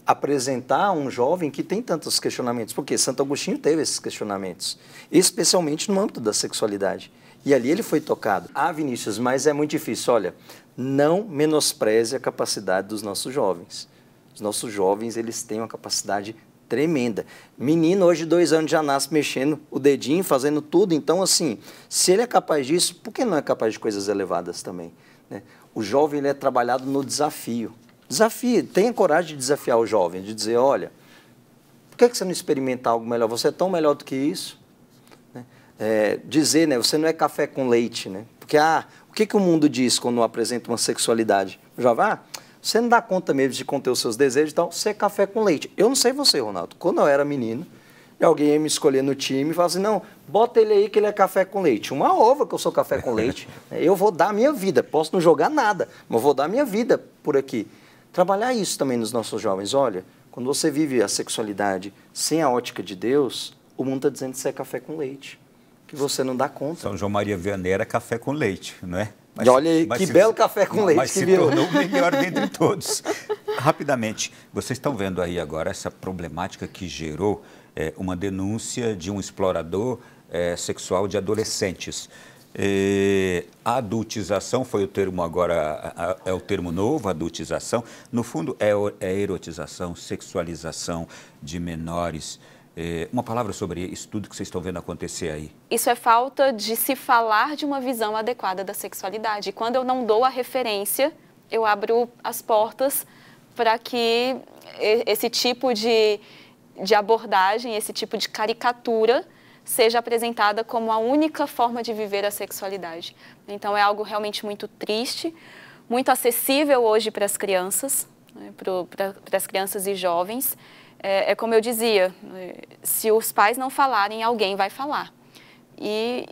C: apresentar a um jovem que tem tantos questionamentos, porque Santo Agostinho teve esses questionamentos, especialmente no âmbito da sexualidade. E ali ele foi tocado. Vinícius, mas é muito difícil. Olha, não menospreze a capacidade dos nossos jovens. Os nossos jovens, eles têm uma capacidade tremenda. Menino, hoje, 2 anos, já nasce mexendo o dedinho, fazendo tudo. Então, assim, se ele é capaz disso, por que não é capaz de coisas elevadas também? Né? O jovem, ele é trabalhado no desafio. Desafie, tenha coragem de desafiar o jovem, de dizer, olha, por que você não experimenta algo melhor? Você é tão melhor do que isso. Dizer, né, você não é café com leite, né? Porque, o que o mundo diz quando apresenta uma sexualidade? O jovem, você não dá conta mesmo de conter os seus desejos, então você é café com leite. Eu não sei você, Ronaldo. Quando eu era menino, alguém ia me escolher no time e falava assim, não, bota ele aí que ele é café com leite. Uma ova que eu sou café com leite. Eu vou dar a minha vida, posso não jogar nada, mas vou dar a minha vida por aqui. Trabalhar isso também nos nossos jovens. Olha, quando você vive a sexualidade sem a ótica de Deus, o mundo está dizendo que você é café com leite, que você não dá conta.
A: São João Maria Vianney era café com leite, não é?
C: Mas, olha aí, que belo café com leite
A: mas
C: que
A: se
C: virou.
A: tornou o melhor dentre todos. Rapidamente, vocês estão vendo aí agora essa problemática que gerou uma denúncia de um explorador sexual de adolescentes. A adultização foi o termo agora, é o termo novo, adultização. No fundo, é erotização, sexualização de menores. Uma palavra sobre isso tudo que vocês estão vendo acontecer aí.
B: Isso é falta de se falar de uma visão adequada da sexualidade. Quando eu não dou a referência, eu abro as portas para que esse tipo de abordagem, esse tipo de caricatura seja apresentada como a única forma de viver a sexualidade. Então é algo realmente muito triste, muito acessível hoje para as crianças, né, para as crianças e jovens. É como eu dizia, se os pais não falarem, alguém vai falar. E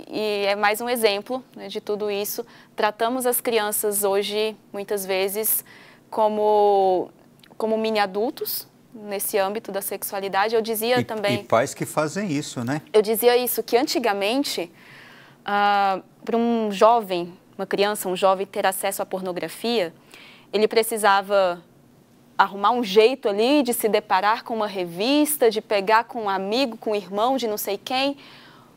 B: é mais um exemplo, né, de tudo isso. Tratamos as crianças hoje, muitas vezes, como mini-adultos nesse âmbito da sexualidade. Eu dizia também...
A: E pais que fazem isso, né?
B: Eu dizia isso, que antigamente, para um jovem, uma criança, um jovem ter acesso à pornografia, ele precisava arrumar um jeito ali de se deparar com uma revista, de pegar com um amigo, com um irmão de não sei quem.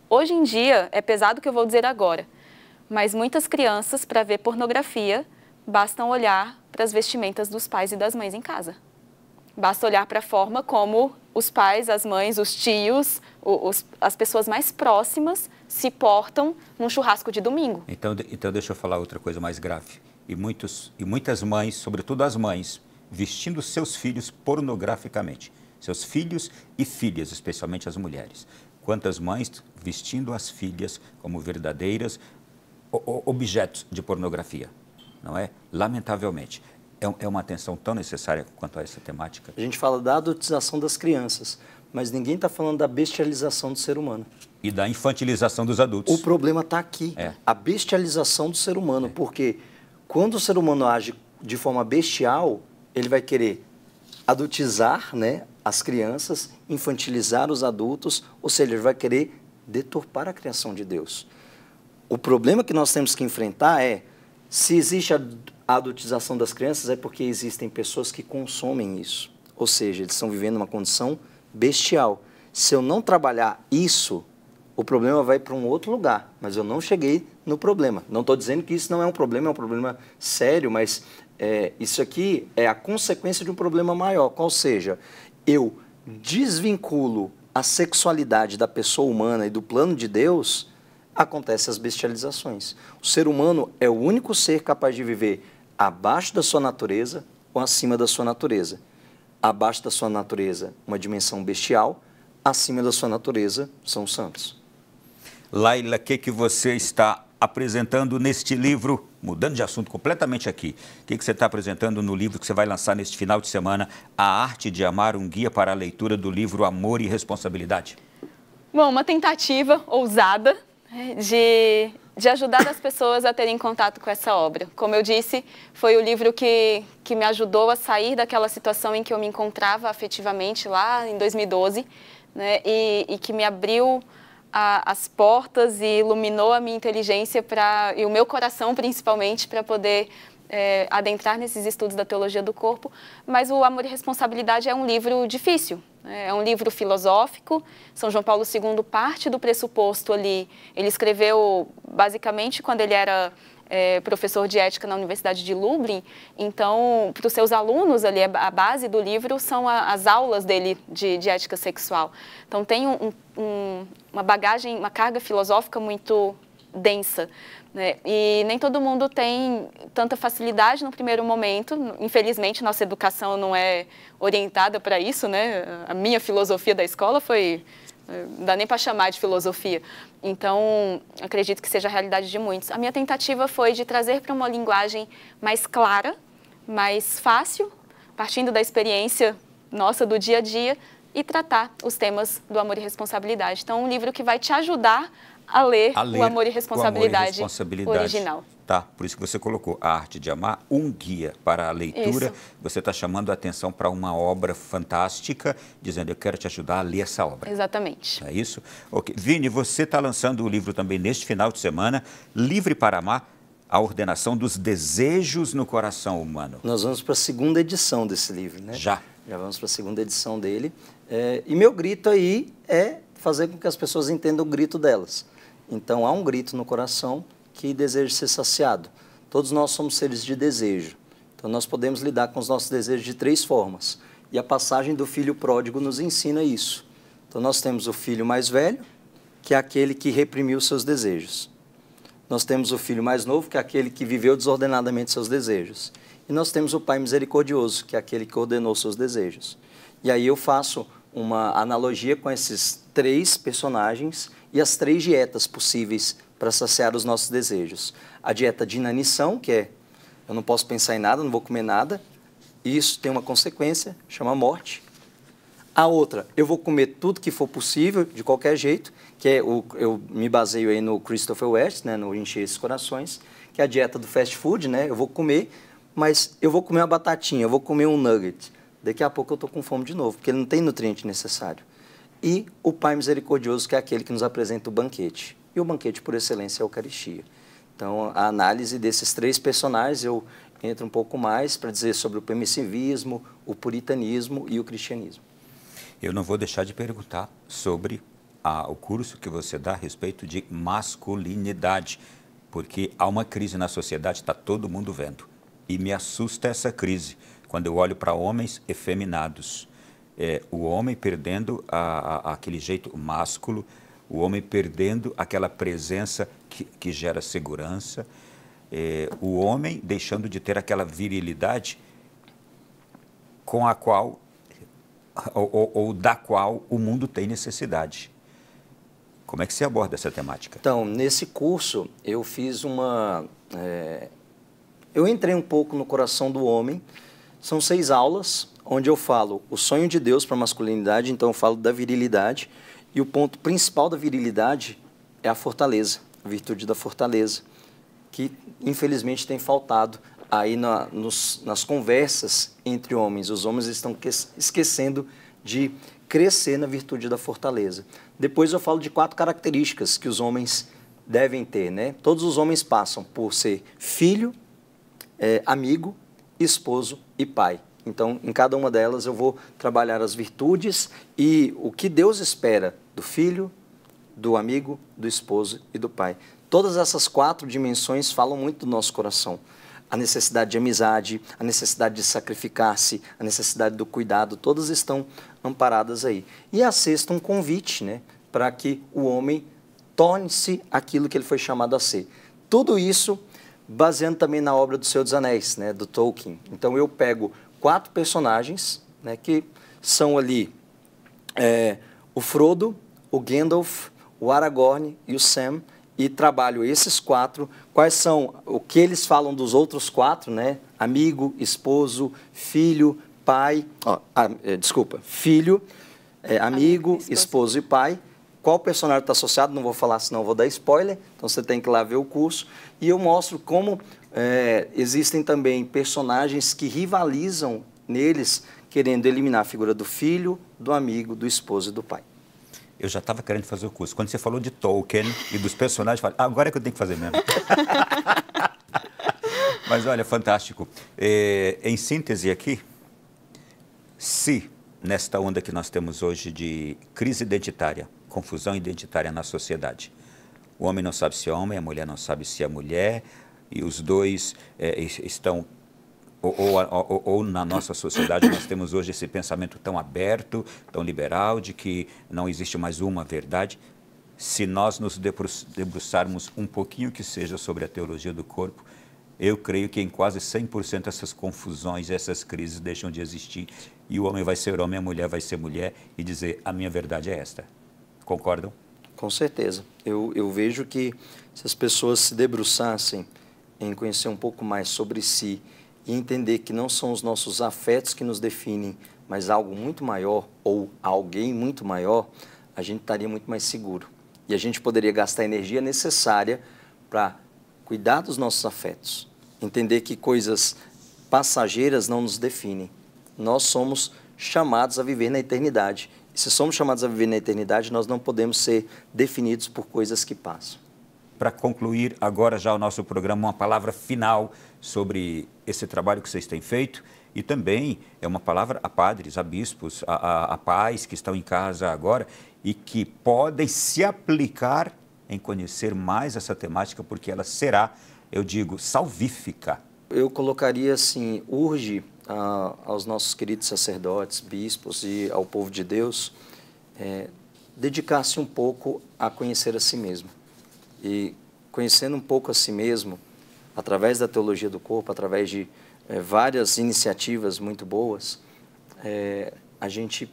B: Hoje em dia, é pesado o que eu vou dizer agora, mas muitas crianças, para ver pornografia, bastam olhar para as vestimentas dos pais e das mães em casa. Basta olhar para a forma como os pais, as mães, os tios, as pessoas mais próximas se portam num churrasco de domingo.
A: Então deixa eu falar outra coisa mais grave. E muitas mães, sobretudo as mães, vestindo seus filhos pornograficamente. Seus filhos e filhas, especialmente as mulheres. Quantas mães vestindo as filhas como verdadeiras objetos de pornografia, não é? Lamentavelmente. É uma atenção tão necessária quanto a essa temática.
C: A gente fala da adultização das crianças, mas ninguém está falando da bestialização do ser humano.
A: E da infantilização dos adultos.
C: O problema está aqui, a bestialização do ser humano, porque quando o ser humano age de forma bestial, ele vai querer adultizar, né, as crianças, infantilizar os adultos, ou seja, ele vai querer deturpar a criação de Deus. O problema que nós temos que enfrentar é, se existe a adultização das crianças, é porque existem pessoas que consomem isso. Ou seja, eles estão vivendo uma condição bestial. Se eu não trabalhar isso, o problema vai para um outro lugar, mas eu não cheguei no problema. Não estou dizendo que isso não é um problema sério, mas isso aqui é a consequência de um problema maior. Qual seja, eu desvinculo a sexualidade da pessoa humana e do plano de Deus, acontecem as bestializações. O ser humano é o único ser capaz de viver abaixo da sua natureza ou acima da sua natureza. Abaixo da sua natureza, uma dimensão bestial, acima da sua natureza, são os santos.
A: Laila, o que você está apresentando neste livro, mudando de assunto completamente aqui, o que você está apresentando no livro que você vai lançar neste final de semana, A Arte de Amar, um guia para a leitura do livro Amor e Responsabilidade?
B: Bom, uma tentativa ousada de de ajudar as pessoas a terem contato com essa obra. Como eu disse, foi o livro que me ajudou a sair daquela situação em que eu me encontrava afetivamente lá em 2012, né, e que me abriu as portas e iluminou a minha inteligência e o meu coração, principalmente, para poder adentrar nesses estudos da teologia do corpo. Mas o Amor e Responsabilidade é um livro difícil, né? É um livro filosófico. São João Paulo II parte do pressuposto ali. Ele escreveu, basicamente, quando ele era professor de ética na Universidade de Lublin. Então, para os seus alunos, ali, a base do livro são as aulas dele de ética sexual. Então, tem uma bagagem, uma carga filosófica muito densa, né? E nem todo mundo tem tanta facilidade no primeiro momento. Infelizmente, nossa educação não é orientada para isso, né? A minha filosofia da escola foi... não dá nem para chamar de filosofia. Então, acredito que seja a realidade de muitos. A minha tentativa foi de trazer para uma linguagem mais clara, mais fácil, partindo da experiência nossa do dia a dia, e tratar os temas do amor e responsabilidade. Então, um livro que vai te ajudar a ler o Amor e Responsabilidade original.
A: Tá, por isso que você colocou A Arte de Amar, um guia para a leitura. Isso. Você está chamando a atenção para uma obra fantástica, dizendo, eu quero te ajudar a ler essa obra.
B: Exatamente.
A: É isso? Ok. Vini, você está lançando o livro também neste final de semana, Livre para Amar, a ordenação dos desejos no coração humano.
C: Nós vamos para a segunda edição desse livro, né?
A: Já
C: vamos para a segunda edição dele. E meu grito aí é fazer com que as pessoas entendam o grito delas. Então, há um grito no coração que deseja ser saciado. Todos nós somos seres de desejo. Então, nós podemos lidar com os nossos desejos de 3 formas. E a passagem do filho pródigo nos ensina isso. Então, nós temos o filho mais velho, que é aquele que reprimiu seus desejos. Nós temos o filho mais novo, que é aquele que viveu desordenadamente seus desejos. E nós temos o pai misericordioso, que é aquele que ordenou seus desejos. E aí eu faço uma analogia com esses 3 personagens e as 3 dietas possíveis para saciar os nossos desejos. A dieta de inanição, que é, eu não posso pensar em nada, não vou comer nada. Isso tem uma consequência, chama morte. A outra, eu vou comer tudo que for possível, de qualquer jeito, que é eu me baseio aí no Christopher West, né, no Encher Esses Corações, que é a dieta do fast food, né? Eu vou comer, mas eu vou comer uma batatinha, eu vou comer um nugget. Daqui a pouco eu estou com fome de novo, porque ele não tem nutriente necessário. E o Pai Misericordioso, que é aquele que nos apresenta o banquete. E o banquete, por excelência, é a Eucaristia. Então, a análise desses 3 personagens, eu entro um pouco mais para dizer sobre o permissivismo, o puritanismo e o cristianismo.
A: Eu não vou deixar de perguntar sobre o curso que você dá a respeito de masculinidade, porque há uma crise na sociedade, está todo mundo vendo. E me assusta essa crise, quando eu olho para homens efeminados. O homem perdendo aquele jeito másculo, o homem perdendo aquela presença que gera segurança, o homem deixando de ter aquela virilidade com a qual, ou da qual o mundo tem necessidade. Como é que você aborda essa temática?
C: Então, nesse curso, eu fiz eu entrei um pouco no coração do homem. São 6 aulas, onde eu falo o sonho de Deus para a masculinidade, então eu falo da virilidade. E o ponto principal da virilidade é a fortaleza, a virtude da fortaleza, que infelizmente tem faltado aí nas conversas entre homens. Os homens estão esquecendo de crescer na virtude da fortaleza. Depois eu falo de 4 características que os homens devem ter, né? Todos os homens passam por ser filho, amigo, esposo e pai. Então, em cada uma delas eu vou trabalhar as virtudes e o que Deus espera do filho, do amigo, do esposo e do pai. Todas essas 4 dimensões falam muito do nosso coração. A necessidade de amizade, a necessidade de sacrificar-se, a necessidade do cuidado, todas estão amparadas aí. E a 6ª, um convite, né, para que o homem torne-se aquilo que ele foi chamado a ser. Tudo isso baseando também na obra do Senhor dos Anéis, né, do Tolkien. Então eu pego 4 personagens, né, que são ali o Frodo, o Gandalf, o Aragorn e o Sam, e trabalho esses 4, quais são, o que eles falam dos outros 4, né, amigo, esposo, filho, pai, filho, amigo, esposo e pai, qual personagem está associado, não vou falar, senão eu vou dar spoiler, então você tem que ir lá ver o curso. E eu mostro como existem também personagens que rivalizam neles, querendo eliminar a figura do filho, do amigo, do esposo e do pai.
A: Eu já estava querendo fazer o curso. Quando você falou de Tolkien e dos personagens, eu falei, agora é que eu tenho que fazer mesmo. Mas olha, fantástico. Em síntese aqui, se nesta onda que nós temos hoje de crise identitária, confusão identitária na sociedade, o homem não sabe se é homem, a mulher não sabe se é mulher, e os dois estão... Ou na nossa sociedade nós temos hoje esse pensamento tão aberto, tão liberal, de que não existe mais uma verdade. Se nós nos debruçarmos um pouquinho que seja sobre a teologia do corpo, eu creio que em quase 100% essas confusões, essas crises deixam de existir. E o homem vai ser homem, a mulher vai ser mulher e dizer, a minha verdade é esta. Concordam?
C: Com certeza. Eu vejo que se as pessoas se debruçassem em conhecer um pouco mais sobre si, e entender que não são os nossos afetos que nos definem, mas algo muito maior ou alguém muito maior, a gente estaria muito mais seguro. E a gente poderia gastar a energia necessária para cuidar dos nossos afetos. Entender que coisas passageiras não nos definem. Nós somos chamados a viver na eternidade. E se somos chamados a viver na eternidade, nós não podemos ser definidos por coisas que passam.
A: Para concluir agora já o nosso programa, uma palavra final sobre esse trabalho que vocês têm feito e também é uma palavra a padres, a bispos, a pais que estão em casa agora e que podem se aplicar em conhecer mais essa temática, porque ela será, eu digo, salvífica.
C: Eu colocaria assim, urge aos nossos queridos sacerdotes, bispos e ao povo de Deus dedicar-se um pouco a conhecer a si mesmo. E conhecendo um pouco a si mesmo, através da teologia do corpo, através de várias iniciativas muito boas, a gente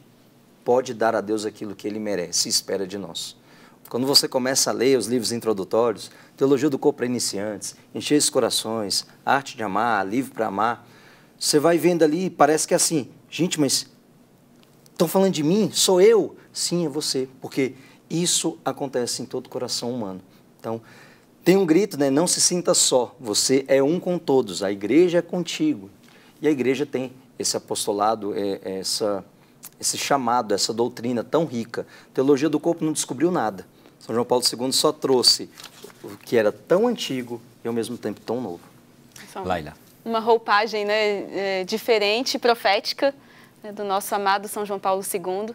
C: pode dar a Deus aquilo que Ele merece e espera de nós. Quando você começa a ler os livros introdutórios, Teologia do Corpo para Iniciantes, Encher os Corações, Arte de Amar, Livro para Amar, você vai vendo ali, parece que é assim, gente, mas estão falando de mim? Sou eu? Sim, é você, porque isso acontece em todo coração humano. Então, tem um grito, né? Não se sinta só, você é um com todos, a igreja é contigo. E a igreja tem esse apostolado, esse chamado, essa doutrina tão rica. A teologia do corpo não descobriu nada. São João Paulo II só trouxe o que era tão antigo e ao mesmo tempo tão novo.
A: Laila.
B: Uma roupagem, né, diferente, profética, né, do nosso amado São João Paulo II.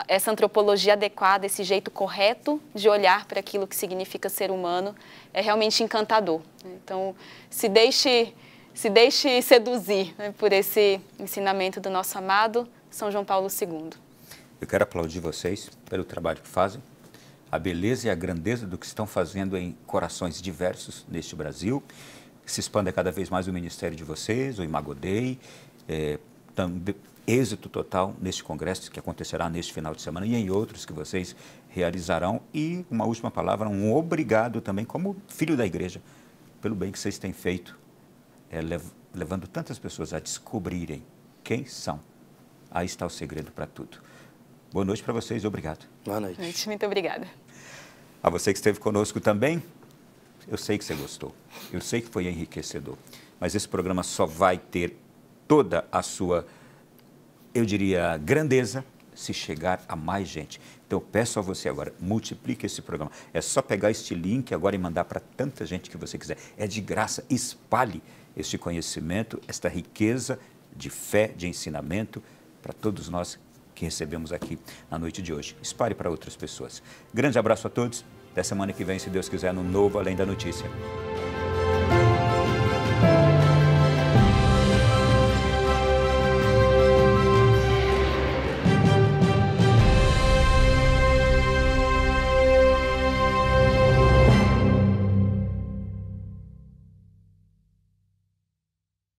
B: Essa antropologia adequada, esse jeito correto de olhar para aquilo que significa ser humano, é realmente encantador. Então, se deixe seduzir, né, por esse ensinamento do nosso amado São João Paulo II.
A: Eu quero aplaudir vocês pelo trabalho que fazem, a beleza e a grandeza do que estão fazendo em corações diversos neste Brasil. Se expanda cada vez mais o ministério de vocês, o Imago Dei, também êxito total neste congresso que acontecerá neste final de semana e em outros que vocês realizarão. E uma última palavra, um obrigado também como filho da igreja, pelo bem que vocês têm feito, levando tantas pessoas a descobrirem quem são. Aí está o segredo para tudo. Boa noite para vocês e obrigado.
C: Boa noite.
B: Muito obrigada.
A: A você que esteve conosco também, eu sei que você gostou, eu sei que foi enriquecedor, mas esse programa só vai ter toda a sua, eu diria, grandeza, se chegar a mais gente. Então, eu peço a você agora, multiplique esse programa. É só pegar este link agora e mandar para tanta gente que você quiser. É de graça, espalhe este conhecimento, esta riqueza de fé, de ensinamento, para todos nós que recebemos aqui na noite de hoje. Espalhe para outras pessoas. Grande abraço a todos. Até semana que vem, se Deus quiser, no novo Além da Notícia.